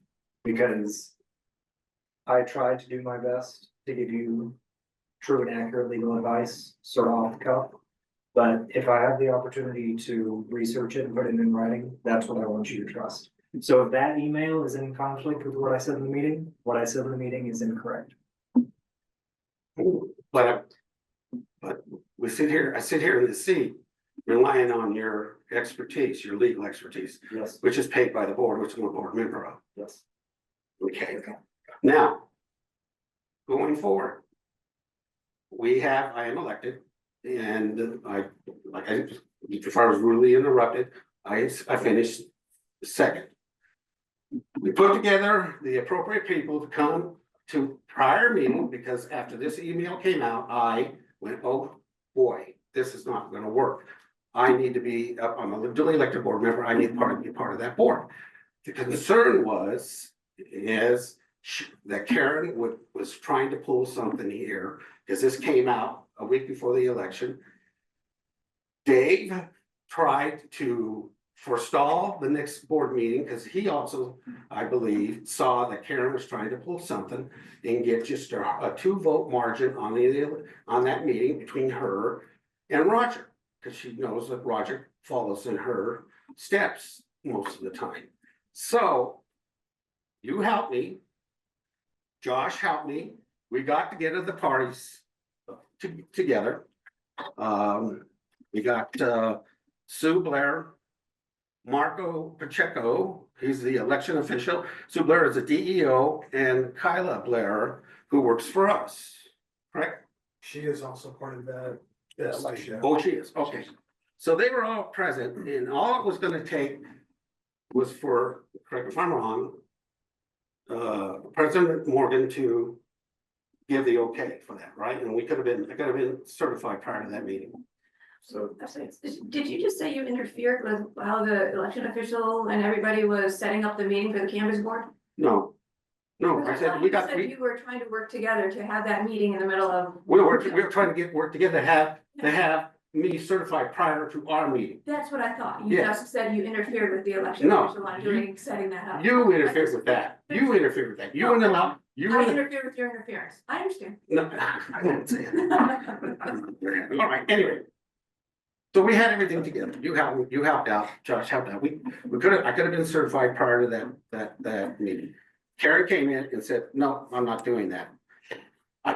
Because I tried to do my best to give you true and accurate legal advice, sort of off the cuff. But if I have the opportunity to research it and put it in writing, that's what I want you to trust. So if that email is in conflict with what I said in the meeting, what I said in the meeting is incorrect. But I sit here in the seat, relying on your expertise, your legal expertise, Yes, which is paid by the board, which I'm a board member of. yes. Okay, now, going forward. I am elected, and if I was rudely interrupted, I finished second. We put together the appropriate people to come to prior meeting, because after this email came out, I went, oh boy, this is not gonna work. I need to be, I'm a duly elected board member, I need to be part of that board. The concern is that Karen was trying to pull something here, because this came out a week before the election. Dave tried to forestall the next board meeting, because he also, I believe, saw that Karen was trying to pull something and get just a 2-vote margin on that meeting between her and Roger, because she knows that Roger follows in her steps most of the time. So you helped me. Josh helped me. We got together the parties together. We got Sue Blair, Marco Pacheco, he's the election official. Sue Blair is a DEO, and Kyla Blair, who works for us, correct? She is also part of that election. Oh, she is, okay. So they were all present, and all it was gonna take was for, correct me if I'm wrong, President Morgan to give the okay for that, right? And I could have been certified prior to that meeting. So Did you just say you interfered with how the election official and everybody was setting up the meeting for the canvas board? no, I said we You said you were trying to work together to have that meeting in the middle of. we were trying to work together to have me certified prior to our meeting. That's what I thought. You Yeah. just said you interfered with the election No, official on doing, setting that up. You interfered with that. You interfered with that. You wouldn't allow, you I wouldn't. interfered with your interference. I understand. No, I didn't say it. All right, anyway. So we had everything together. You helped out, Josh helped out. I could have been certified prior to that meeting. Karen came in and said, no, I'm not doing that.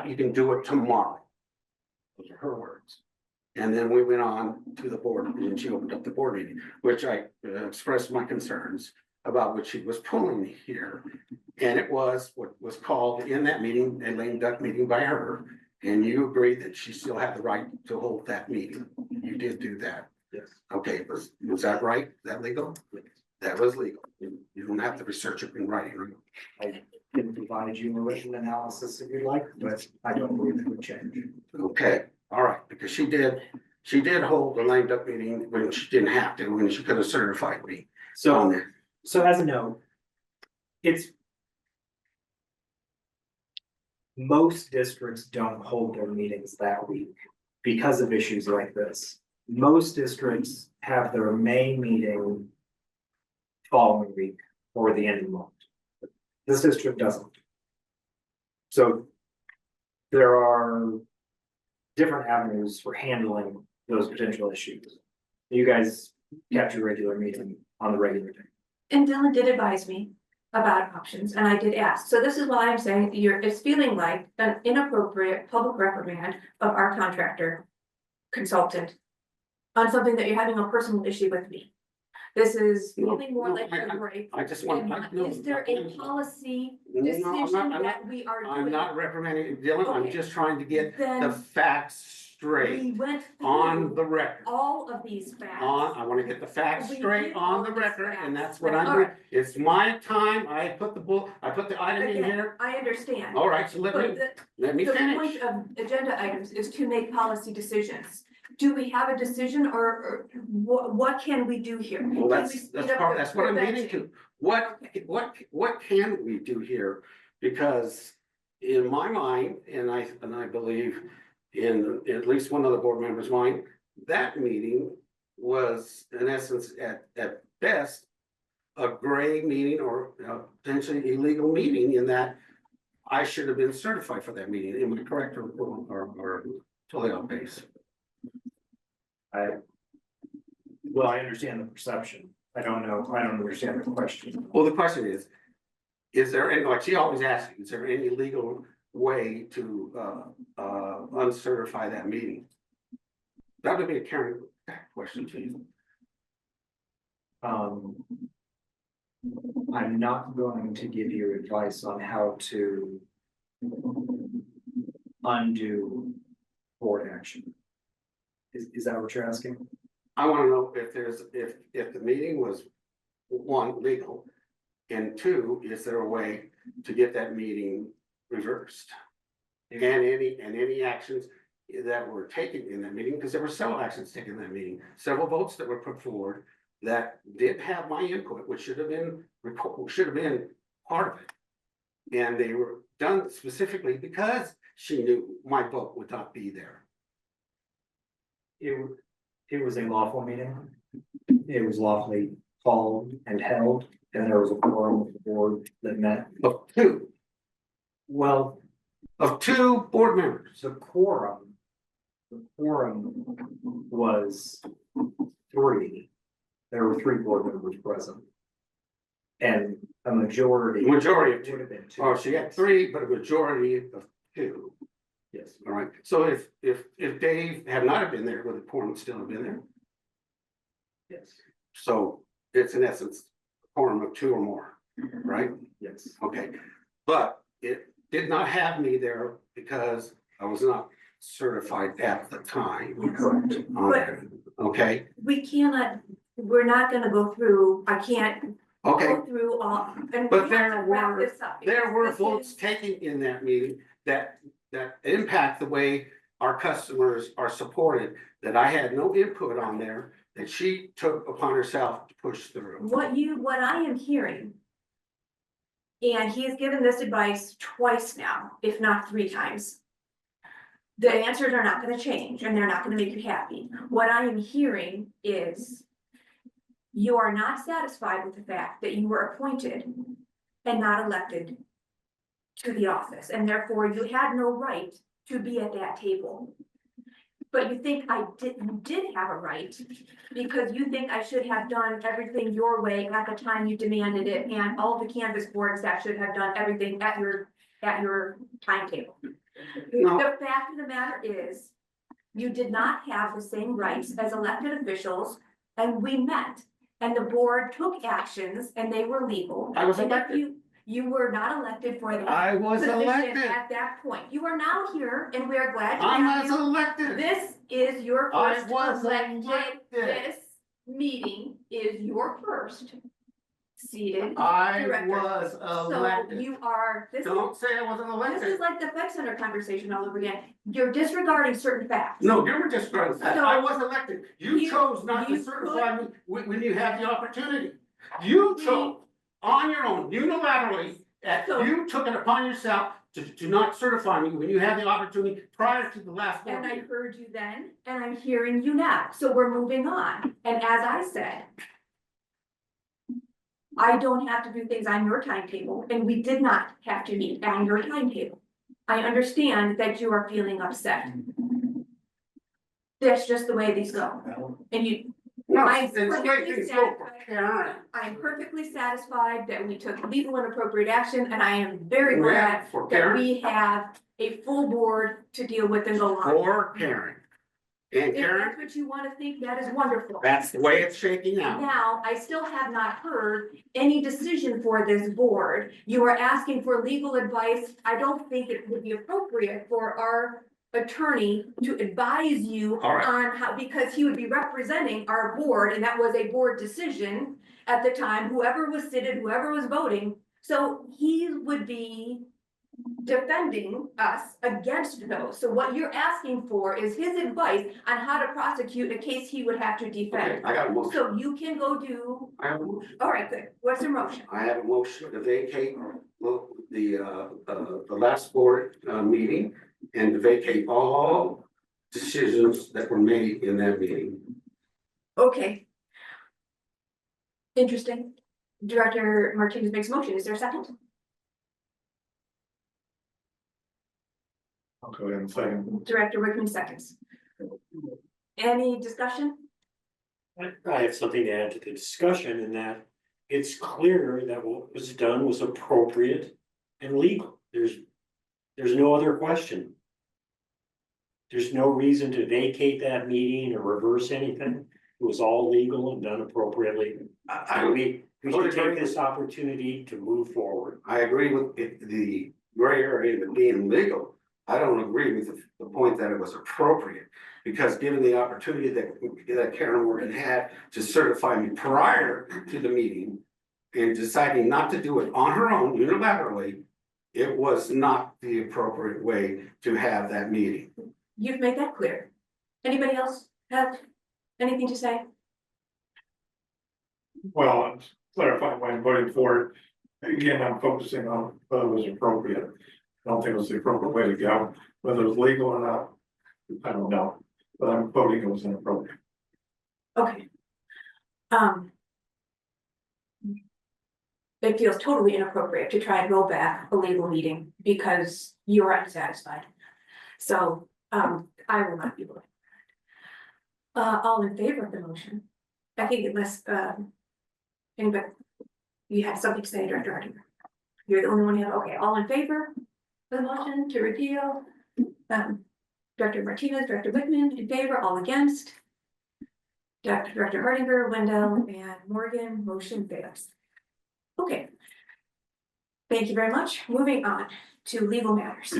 You can do it tomorrow. Those are her words. And then we went on to the board, and she opened up the board meeting, which I expressed my concerns about what she was pulling here. And it was what was called in that meeting, a lame duck meeting by her. And you agreed that she still had the right to hold that meeting. You did do that. Yes. Okay, was that right? Is that legal? That was legal. You don't have to research it in writing. I can provide you a written analysis if you'd like, but I don't believe it would change. Okay, all right, because she did hold the lame duck meeting when she didn't have to, when she could have certified me on So, there. so as a note, it's most districts don't hold their meetings that week because of issues like this. Most districts have their May meeting following week or the end of the month. This district doesn't. So there are different avenues for handling those potential issues. You guys kept your regular meeting on the regular day. And Dylan did advise me about options, and I did ask. So this is why I'm saying it's feeling like an inappropriate public reprimand of our contractor consultant on something that you're having a personal issue with me. This is feeling more like a break. I just want. Is there a policy No, decision I'm not- that we are doing? I'm not reprimanding Dylan, I'm Okay. just trying to get the Then facts we straight went on through the record. all of these facts. I wanna get the facts We straight did on all the these record, and facts. that's what I'm All doing. right. It's my time, I put the item in Again, here. I understand. All right, so But let me the finish. point of agenda items is to make policy decisions. Do we have a decision or what can we do here? Well, Can we speed up that's what I'm the getting to. What can we do here? Because in my mind, and I believe in at least one other board member's mind, that meeting was in essence at best a gray meeting or potentially illegal meeting in that I should have been certified for that meeting. Am I correct or totally off base? Well, I understand the perception. I don't understand the question. Well, the question is there any, like she always asks, is there any legal way to uncertify that meeting? That would be a Karen question to you. I'm not going to give you advice on how to undo board action. Is that what you're asking? I want to know if the meeting was, one, legal, and two, is there a way to get that meeting reversed? And any actions that were taken in that meeting, because there were several actions taken in that meeting, several votes that were put forward that did have my input, which should have been part of it. And they were done specifically because she knew my vote would not be there. It was a lawful meeting. It was lawfully called and held, and there was a quorum of the board that met. Of two board members. The quorum was 3. There were 3 board members present. And a majority. Majority of 2. Would have been 2. Oh, she had 3, but a majority of 2. Yes. All right, so if Dave had not have been there, would the quorum still have been there? Yes. So it's in essence, a quorum of 2 or more, right? Yes. Okay, but it did not have me there because I was not certified at the time. Correct. Okay, We're not gonna go through, I can't okay, go through all. And But we have to wrap this up, there because were this votes is- taken in that meeting that impact the way our customers are supported, that I had no input on there, that she took upon herself to push through. What I am hearing. And he has given this advice twice now, if not 3 times. The answers are not gonna change and they're not gonna make you happy. What I am hearing is. You are not satisfied with the fact that you were appointed and not elected. To the office, and therefore you had no right to be at that table. But you think you did have a right, because you think I should have done everything your way at the time you demanded it, and all the canvas boards that should have done everything at your timetable. No. The fact of the matter is, you did not have the same rights as elected officials, and we met, and the board took actions, and they were legal. I was And if elected. You were not elected for that. I was position elected. at that point. You are now here and we are glad to I have was you. elected. This is your I first was elected, elected. this meeting is your first seated I director. was So elected. you are, Don't say I wasn't this is elected. like the Fed Center conversation all over again. You're disregarding certain facts. No, you were just running that. So- I was elected. You You- chose not to you certify me when you had the opportunity. You chose on your own unilaterally You took it upon yourself to not certify me when you had the opportunity prior to the last board And I meeting. heard you then, and I'm hearing you now, so we're moving on. And as I said, I don't have to do things on your timetable, and we did not have to meet on your timetable. I understand that you are feeling upset. That's just the way these go. And you, No, I'm it's the way perfectly things go for satisfied. Karen. I'm perfectly satisfied that we took legal and appropriate action, and I am very Yeah, glad for that Karen. we have a full board to deal with and go on. For Karen. And If Karen, that's what you want to think, that is wonderful. that's the way it's shaking out. Now, I still have not heard any decision for this board. You are asking for legal advice. I don't think it would be appropriate for our attorney to advise you All right. on how, because he would be representing our board, and that was a board decision at the time, whoever was sitting, whoever was voting. So he would be defending us against those. So what you're asking for is his advice on how to prosecute a case he would have to Okay, defend. I got a motion. So you can go do, I have a motion. all right, good. What's your motion? I have a motion to vacate the last board meeting and to vacate all decisions that were made in that meeting. Okay. Interesting. Director Martinez makes a motion. Is there a second? I'll go ahead and second. Director Wickman seconds. Any discussion? I have something to add to the discussion in that it's clear that what was done was appropriate and legal. There's no other question. There's no reason to vacate that meeting or reverse anything. It was all legal and done appropriately. We should take this opportunity to move forward. I agree with the gray area of it being legal. I don't agree with the point that it was appropriate, because given the opportunity that Karen Morgan had to certify me prior to the meeting and deciding not to do it on her own unilaterally, it was not the appropriate way to have that meeting. You've made that clear. Anybody else have anything to say? Well, I'm clarifying why I'm voting for it. Again, I'm focusing on whether it was appropriate. I don't think it was the appropriate way to go, whether it was legal or not, I don't know, but I'm voting it was inappropriate. Okay. It feels totally inappropriate to try and roll back a legal meeting because you are unsatisfied. So, I will not be voting. All in favor of the motion? I think unless, anybody, you have something to say, Director Harding? You're the only one here, okay, all in favor of the motion to repeal? Director Martinez, Director Wickman, in favor, all against? Director Hardinger, Wendell, and Morgan, motion fails. Okay. Thank you very much. Moving on to legal matters.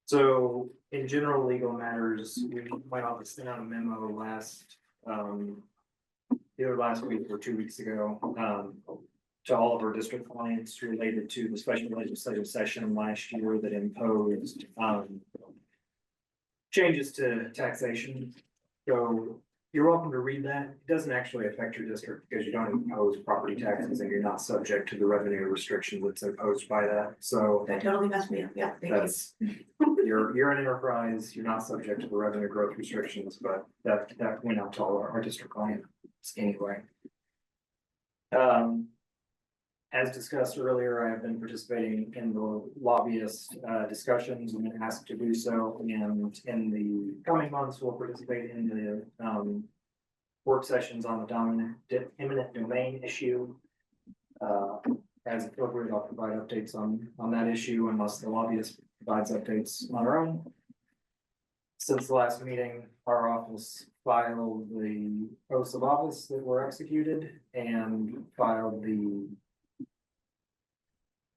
So in general legal matters, my office sent out a memo either last week or 2 weeks ago, to all of our district clients related to the special legislative session last year that imposed, changes to taxation. So you're welcome to read that. It doesn't actually affect your district because you don't impose property taxes and you're not subject to the revenue restriction that's imposed by that. So That totally messed me up, yeah, thank you. that's, you're an enterprise, you're not subject to the revenue growth restrictions, but that went out to all our district clients anyway. As discussed earlier, I have been participating in the lobbyist discussions and been asked to do so, and in the coming months, we'll participate in the work sessions on the eminent domain issue. As appropriate, I'll provide updates on that issue unless the lobbyist provides updates on our own. Since the last meeting, our office filed the oaths of office that were executed and filed the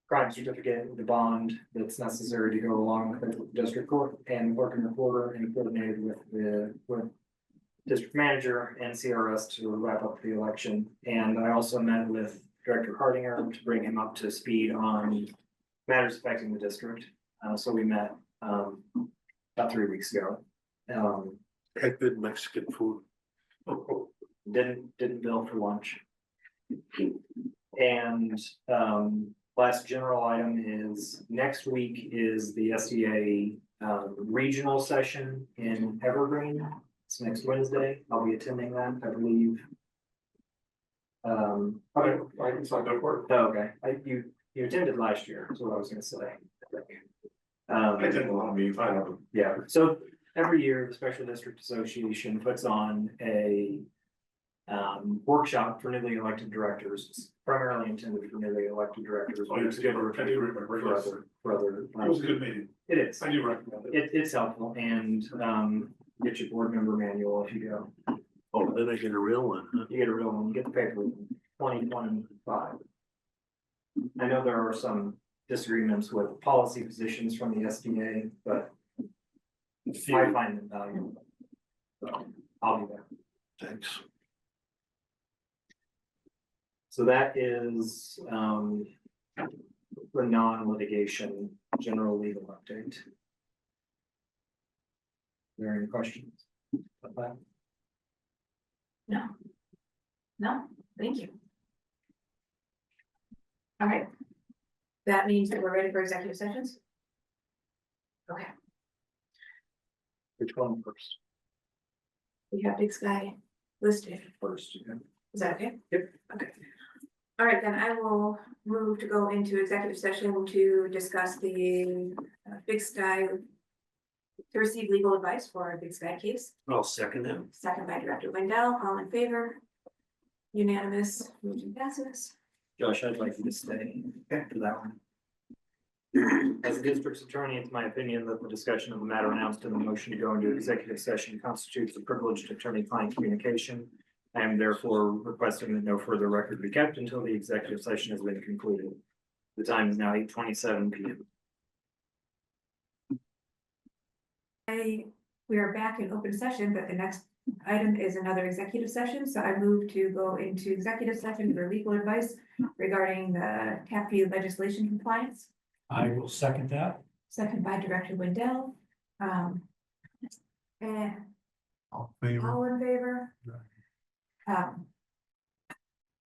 crime certificate, the bond that's necessary to go along with the district court and working reporter, and coordinated with district manager and CRS to wrap up the election. And I also met with Director Hardinger to bring him up to speed on matters affecting the district. So we met about 3 weeks ago. Had good Mexican food. Didn't bill for lunch. And last general item is next week is the SDA regional session in Evergreen. It's next Wednesday. I'll be attending that, I believe. I can sign up for it. Oh, okay, you attended last year, is what I was gonna say. I didn't want to be, I don't know. Yeah, so every year, the Special District Association puts on a workshop for newly elected directors. It's primarily intended for newly elected directors. Oh, it's good. I do remember, yes. For other. It was a good meeting. It is. I do recommend it. It's helpful and get your board member manual if you go. Oh, then I get a real one, huh? You get a real one, you get the paper, 2025. I know there are some disagreements with policy positions from the SDA, but I find them valuable. So I'll be there. Thanks. So that is the non-litigation general legal update. Are there any questions about that? No, thank you. All right. That means that we're ready for executive sessions? Okay, Which one first? we have Big Sky listed. First, yeah. Is that okay? Yep. Okay. All right, then I will move to go into executive session to discuss the Big Sky, to receive legal advice for a Big Sky case. I'll second that. Second by Director Wendell, all in favor? Unanimous, motion passes. Josh, I'd like you to stay for that one. As the district's attorney, it's my opinion that the discussion of the matter announced in the motion to go into executive session constitutes a privileged attorney-client communication. I am therefore requesting that no further record be kept until the executive session has been concluded. The time is now 8:27 p.m. We are back in open session, but the next item is another executive session, so I move to go into executive session for legal advice regarding the tap fee legislation compliance. I will second that. Second by Director Wendell. And All in favor? all in favor?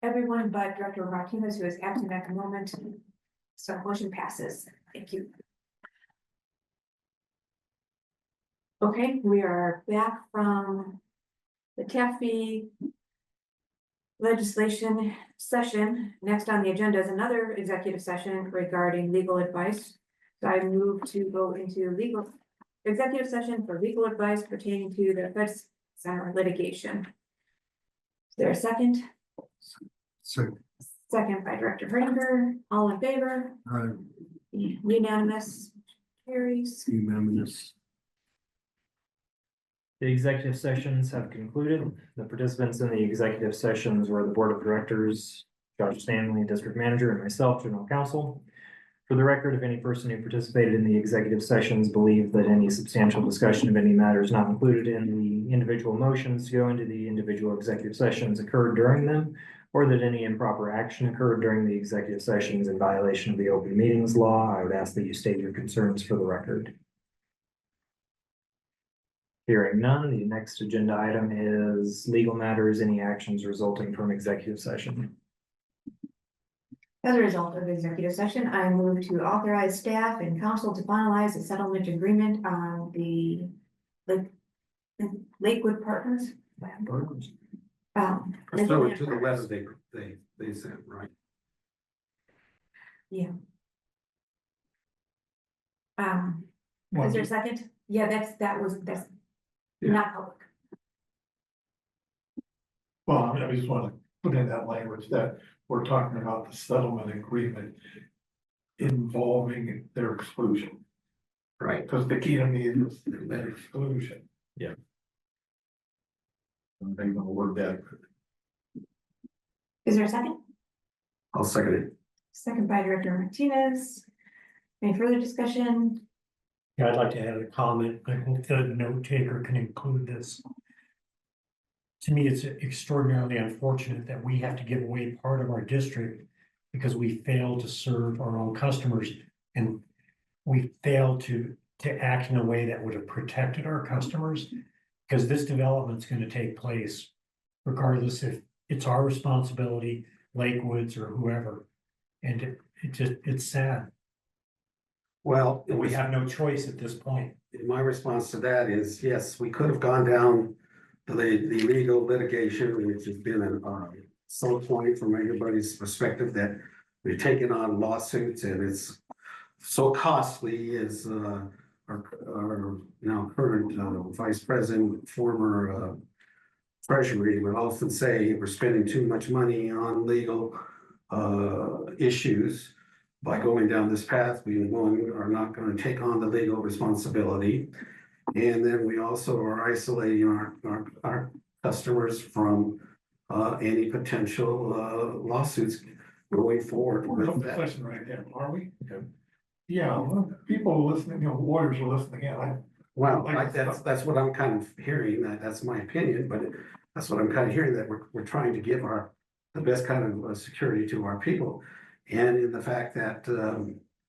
Everyone but Director Martinez, who is absent at the moment. So motion passes. Thank you. Okay, we are back from the tap fee legislation session. Next on the agenda is another executive session regarding legal advice. So I move to go into executive session for legal advice pertaining to the Fed Center litigation. Is there a second? Second by Director Herninger. All in favor? Unanimous. Carries. Unanimous. The executive sessions have concluded. The participants in the executive sessions were the board of directors, Josh Stanley, district manager, and myself, general counsel. For the record, if any person who participated in the executive sessions believe that any substantial discussion of any matters not included in the individual motions to go into the individual executive sessions occurred during them, or that any improper action occurred during the executive sessions in violation of the open meetings law, I would ask that you state your concerns for the record. Hearing none, the next agenda item is legal matters, any actions resulting from executive session. As a result of the executive session, I move to authorize staff and council to finalize a settlement agreement on the Lakewood Partners. So to the west, they sent, right? Yeah. Is there a second? Yeah, that's Yeah. not public. Well, I mean, I just want to put in that language that we're talking about the settlement agreement involving their exclusion. Right. Because the key to me is that exclusion. Yeah. I'm gonna word that. Is there a second? I'll second it. Second by Director Martinez. Any further discussion? Yeah, I'd like to add a comment. I hope the note taker can include this. To me, it's extraordinarily unfortunate that we have to give away part of our district because we failed to serve our own customers. And we failed to act in a way that would have protected our customers. Because this development is going to take place regardless if it's our responsibility Lakewoods or whoever. And it's sad. Well, it We was, have no choice at this point. my response to that is, yes, we could have gone down the legal litigation, which has been a sore point from everybody's perspective, that we've taken on lawsuits and it's so costly. As our now current vice president, former treasury would often say, we're spending too much money on legal issues. By going down this path, we are not going to take on the legal responsibility. And then we also are isolating our customers from any potential lawsuits going forward. We're with in that. session right there, are we? Yeah, well, people listening, lawyers are listening in. Well, that's what I'm kind of hearing, that's my opinion, but that's what I'm kind of hearing, that we're trying to give the best kind of security to our people. And in the fact that,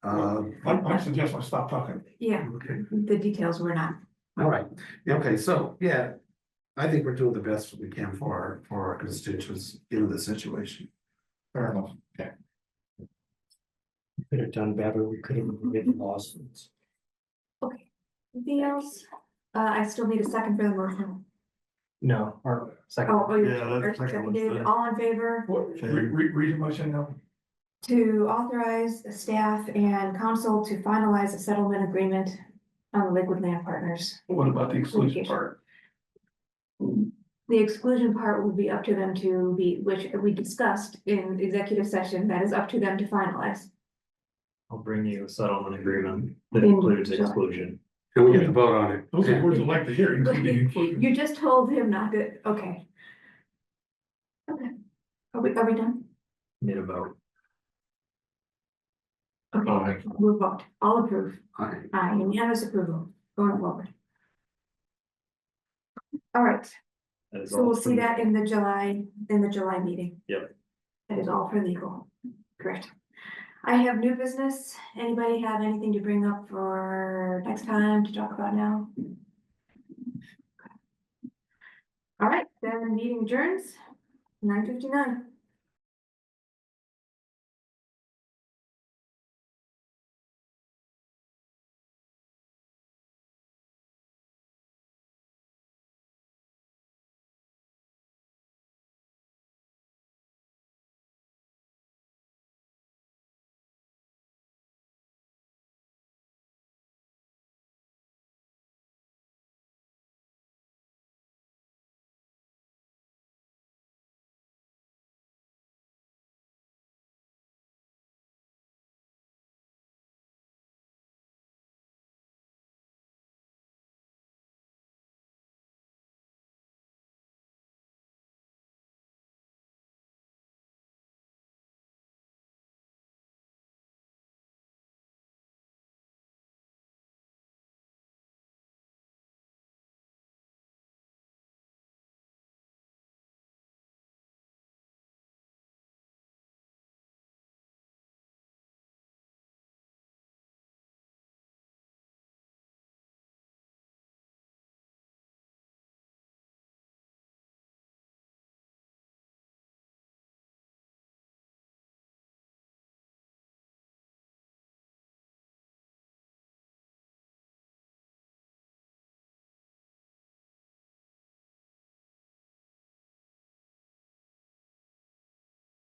I suggest I stop talking. Yeah, okay, the details were not. all right, okay, so, yeah, I think we're doing the best we can for our constituents in this situation. Fair enough. Okay. We could have done better. We could have avoided lawsuits. Anything else? I still need a second for the motion. No, or second. You're seconded. All in favor Read the motion now. to authorize the staff and council to finalize a settlement agreement on the Liquid Land Partners. What about the exclusion part? The exclusion part will be up to them to be, which we discussed in executive session, that is up to them to finalize. I'll bring you a settlement agreement that In includes July. exclusion. And we get to vote on it. Those are words I like to hear, including inclusion. You just told him not to, okay. Okay, are we done? Need a vote. Okay, we'll vote, all approve, All right. unanimous approval, going forward. All right, That is so all we'll see from- that in the July meeting. Yep. That is all for legal, correct. I have new business, anybody have anything to bring up for next time to talk about now? All right, then meeting adjourns, 9:59.